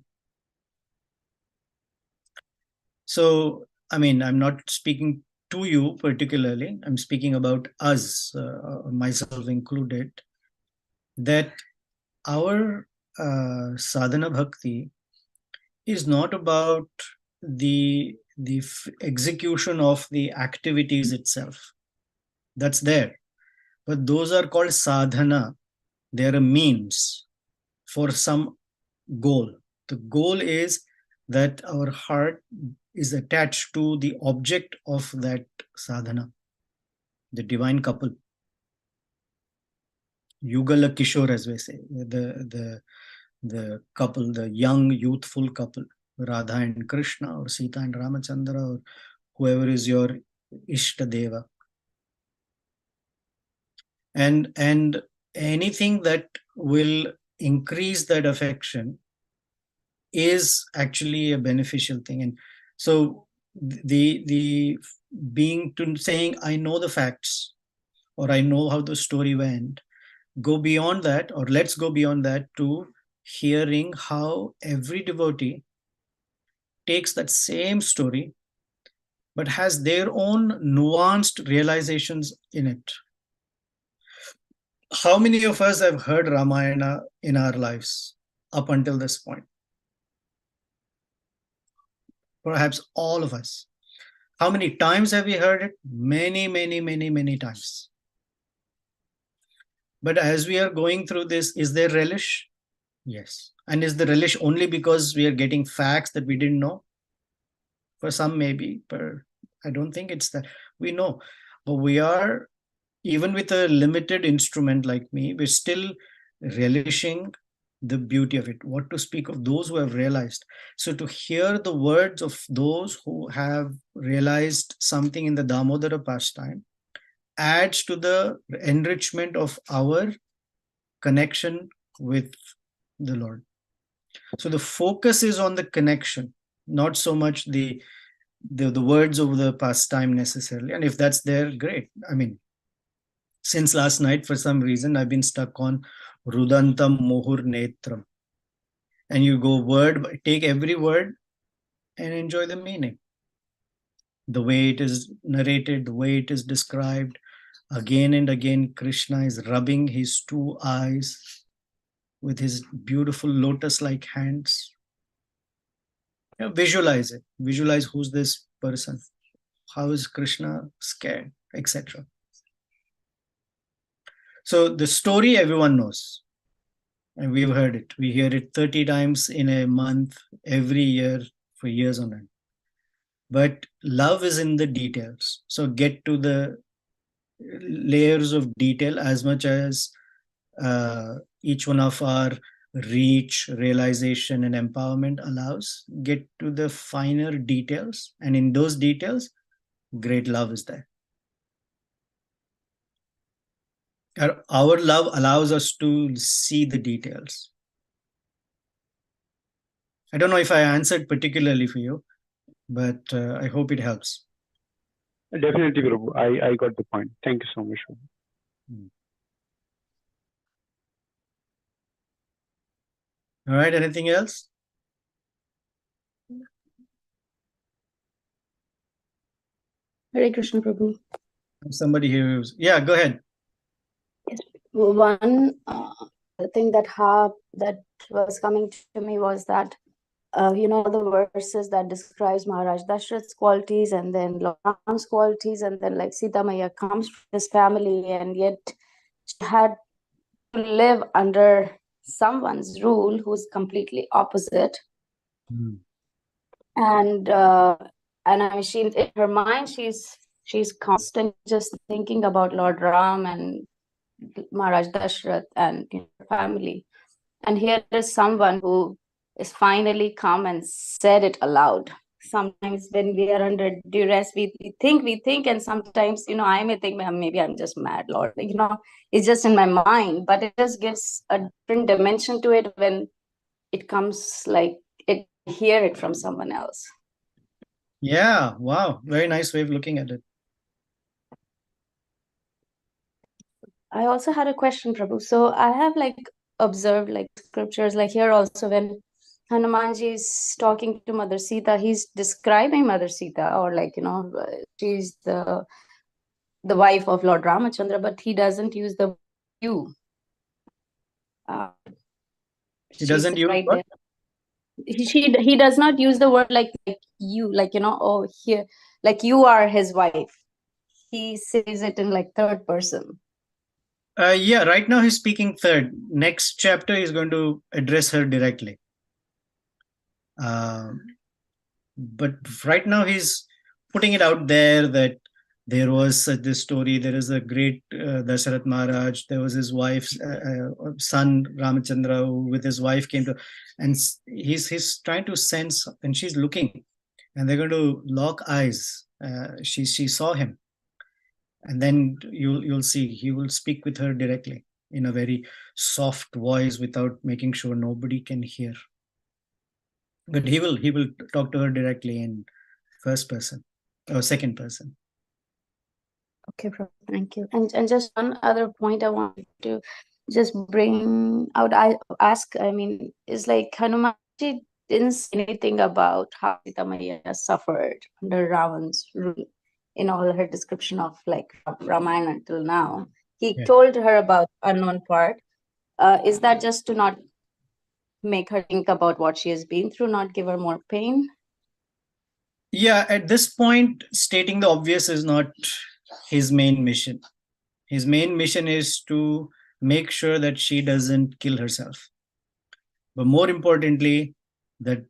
Speaker 1: So, I mean, I'm not speaking to you particularly. I'm speaking about us, myself included. that our sadhana bhakti is not about the execution of the activities itself. That's there. But those are called sadhana. They are a means for some goal. The goal is that our heart is attached to the object of that sadhana, the divine couple. Yugala Kishore, as we say, the couple, the young, youthful couple, Radha and Krishna, or Sita and Ramachandra, or whoever is your Ishtadeva. And anything that will increase that affection is actually a beneficial thing. And so the being to saying, I know the facts, or I know how the story went, go beyond that, or let's go beyond that to hearing how every devotee takes that same story but has their own nuanced realizations in it. How many of us have heard Ramayana in our lives up until this point? Perhaps all of us. How many times have we heard it? Many, many, many, many times. But as we are going through this, is there relish? Yes. And is the relish only because we are getting facts that we didn't know? For some, maybe, but I don't think it's that. We know, but we are, even with a limited instrument like me, we're still relishing the beauty of it. What to speak of those who have realized. So to hear the words of those who have realized something in the Damodara pastime adds to the enrichment of our connection with the Lord. So the focus is on the connection, not so much the words of the pastime necessarily. And if that's there, great. I mean, since last night, for some reason, I've been stuck on Rudantam Mohur Netram. And you go word, take every word and enjoy the meaning. The way it is narrated, the way it is described. Again and again, Krishna is rubbing his two eyes with his beautiful lotus-like hands. You know, visualize it. Visualize who's this person. How is Krishna scared, etc. So the story everyone knows. And we've heard it. We hear it 30 times in a month, every year, for years on end. But love is in the details. So get to the layers of detail as much as each one of our reach, realization, and empowerment allows. Get to the finer details. And in those details, great love is there. Our love allows us to see the details. I don't know if I answered particularly for you, but I hope it helps.
Speaker 5: Definitely, Prabhu. I got the point. Thank you so much.
Speaker 1: All right, anything else?
Speaker 2: Hare Krishna, Prabhu.
Speaker 1: Somebody here who's, yeah, go ahead.
Speaker 6: Yes. One thing that was coming to me was that the verses that describes Maharaj Dashrath's qualities and then Lord Ram's qualities, and then like Sita Maya comes from this family, and yet she had to live under someone's rule who's completely opposite. And I mean, she in her mind she's constantly just thinking about Lord Ram and Maharaj Dashrath and her family. And here is someone who is finally come and said it aloud. Sometimes when we are under duress, we think, and sometimes, I may think maybe I'm just mad, Lord. It's just in my mind, but it just gives a different dimension to it when it comes like it hear it from someone else.
Speaker 1: Yeah, wow, very nice way of looking at it.
Speaker 6: I also had a question, Prabhu. So I have observed scriptures, here also when Hanumanji is talking to Mother Sita, he's describing Mother Sita, or she's the wife of Lord Ramachandra, but he doesn't use the you.
Speaker 1: He doesn't use
Speaker 6: right
Speaker 1: what?
Speaker 6: there. He does not use the word like you, like, you know, oh, here, like you are his wife. He says it in like third person.
Speaker 1: Yeah, right now he's speaking third. Next chapter he's going to address her directly. But right now he's putting it out there that there was this story. There is a great Dasharath Maharaj. There was his wife's son Ramachandra, who with his wife came to, and he's trying to sense, and she's looking, and they're going to lock eyes. She saw him, and then you'll see he will speak with her directly in a very soft voice without making sure nobody can hear. But he will talk to her directly in first person or second person.
Speaker 6: Okay, Prabhu, thank you. And just one other point I wanted to just bring out, I mean, is like Hanumanji didn't say anything about how Sita Maiya suffered under Ravan's rule in all her description of like Ramayana until now. He told her about unknown part. Is that just to not make her think about what she has been through, not give her more pain?
Speaker 1: Yeah, at this point, stating the obvious is not his main mission. His main mission is to make sure that she doesn't kill herself. But more importantly, that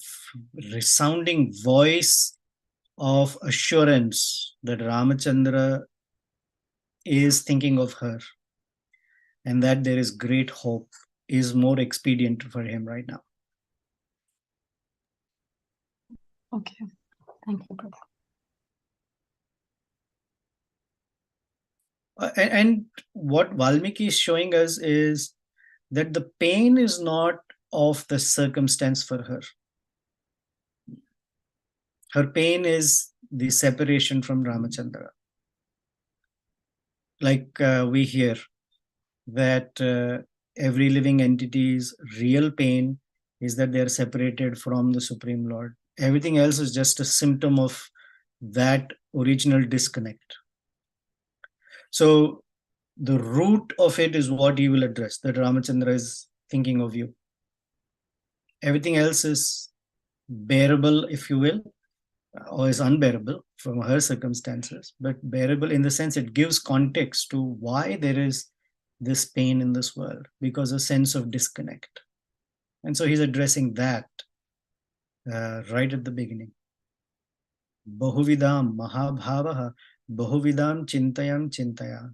Speaker 1: resounding voice of assurance that Ramachandra is thinking of her and that there is great hope is more expedient for him right now.
Speaker 6: Okay, thank you, Prabhu.
Speaker 1: And what Valmiki is showing us is that the pain is not of the circumstance for her. Her pain is the separation from Ramachandra. Like we hear that every living entity's real pain is that they are separated from the Supreme Lord. Everything else is just a symptom of that original disconnect. So the root of it is what he will address, that Ramachandra is thinking of you. Everything else is bearable, if you will, or is unbearable from her circumstances, but bearable in the sense it gives context to why there is this pain in this world, because a sense of disconnect. And so he's addressing that right at the beginning. Bahuvidam mahabhavaha bahuvidam chintayam chintaya.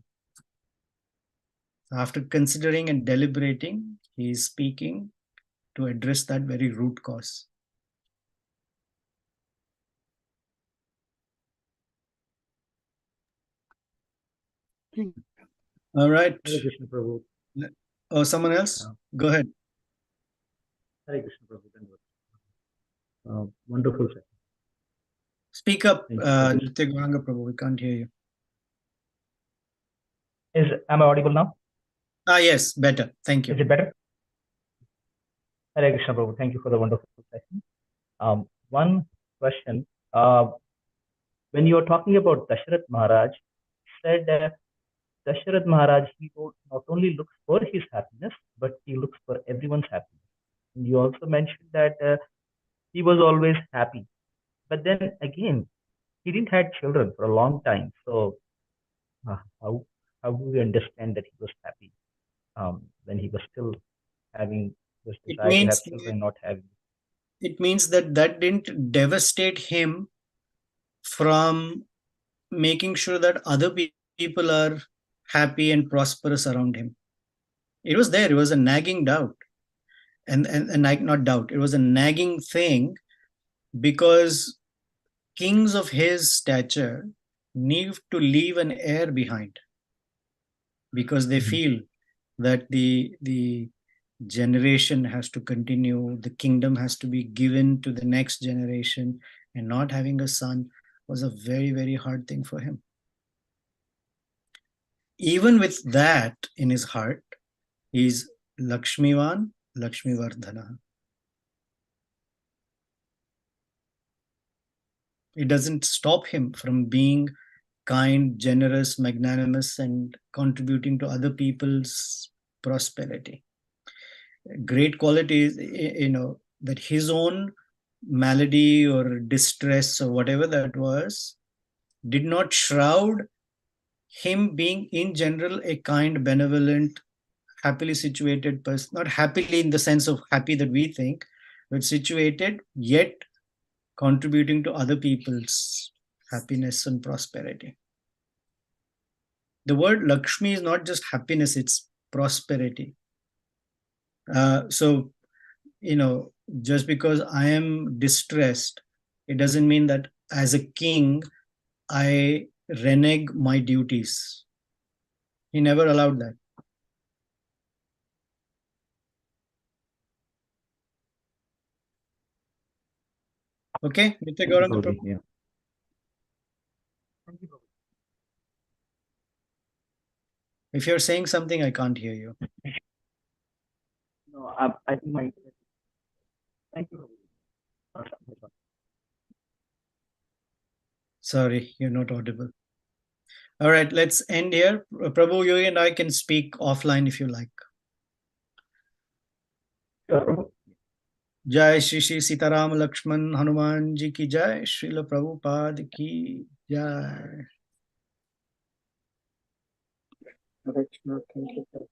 Speaker 1: After considering and deliberating, he is speaking to address that very root cause. All right.
Speaker 7: Hare Krishna Prabhu.
Speaker 1: Oh, someone else? Go ahead.
Speaker 7: Hare Krishna Prabhu. Wonderful session.
Speaker 1: Speak up, Nitya Gauranga Prabhu. We can't hear you.
Speaker 7: Am I audible now?
Speaker 1: Yes, better. Thank you.
Speaker 7: Is it better? Hare Krishna Prabhu. Thank you for the wonderful session. One question. When you were talking about Dasharath Maharaj, said Dasharath Maharaj, he not only looks for his happiness, but he looks for everyone's happiness. And you also mentioned that he was always happy. But then again, he didn't have children for a long time. So how do we understand that he was happy when he was still having this desire to have children, not having?
Speaker 1: It means that didn't devastate him from making sure that other people are happy and prosperous around him. It was there. It was a nagging doubt. And not doubt. It was a nagging thing because kings of his stature need to leave an heir behind because they feel that the generation has to continue, the kingdom has to be given to the next generation, and not having a son was a very, very hard thing for him. Even with that in his heart, he's Lakshmivan, Lakshmivardhana. It doesn't stop him from being kind, generous, magnanimous, and contributing to other people's prosperity. great quality is, that his own malady or distress or whatever that was did not shroud him being in general a kind, benevolent, happily situated person. Not happily in the sense of happy that we think, but situated yet contributing to other people's happiness and prosperity. The word Lakshmi is not just happiness, it's prosperity. So, just because I am distressed, it doesn't mean that as a king, I renege my duties. He never allowed that. Okay, Mr. Gauranga Prabhu?
Speaker 7: Yeah.
Speaker 1: If you're saying something, I can't hear you.
Speaker 7: No, I think my. Thank you.
Speaker 1: Sorry, you're not audible. All right, let's end here. Prabhu, you and I can speak offline if you like.
Speaker 7: Sure.
Speaker 1: Jai Shri Shri Sitaram Lakshman Hanuman Ji ki Jai, Srila Prabhupada ki Jai.
Speaker 3: Thank you.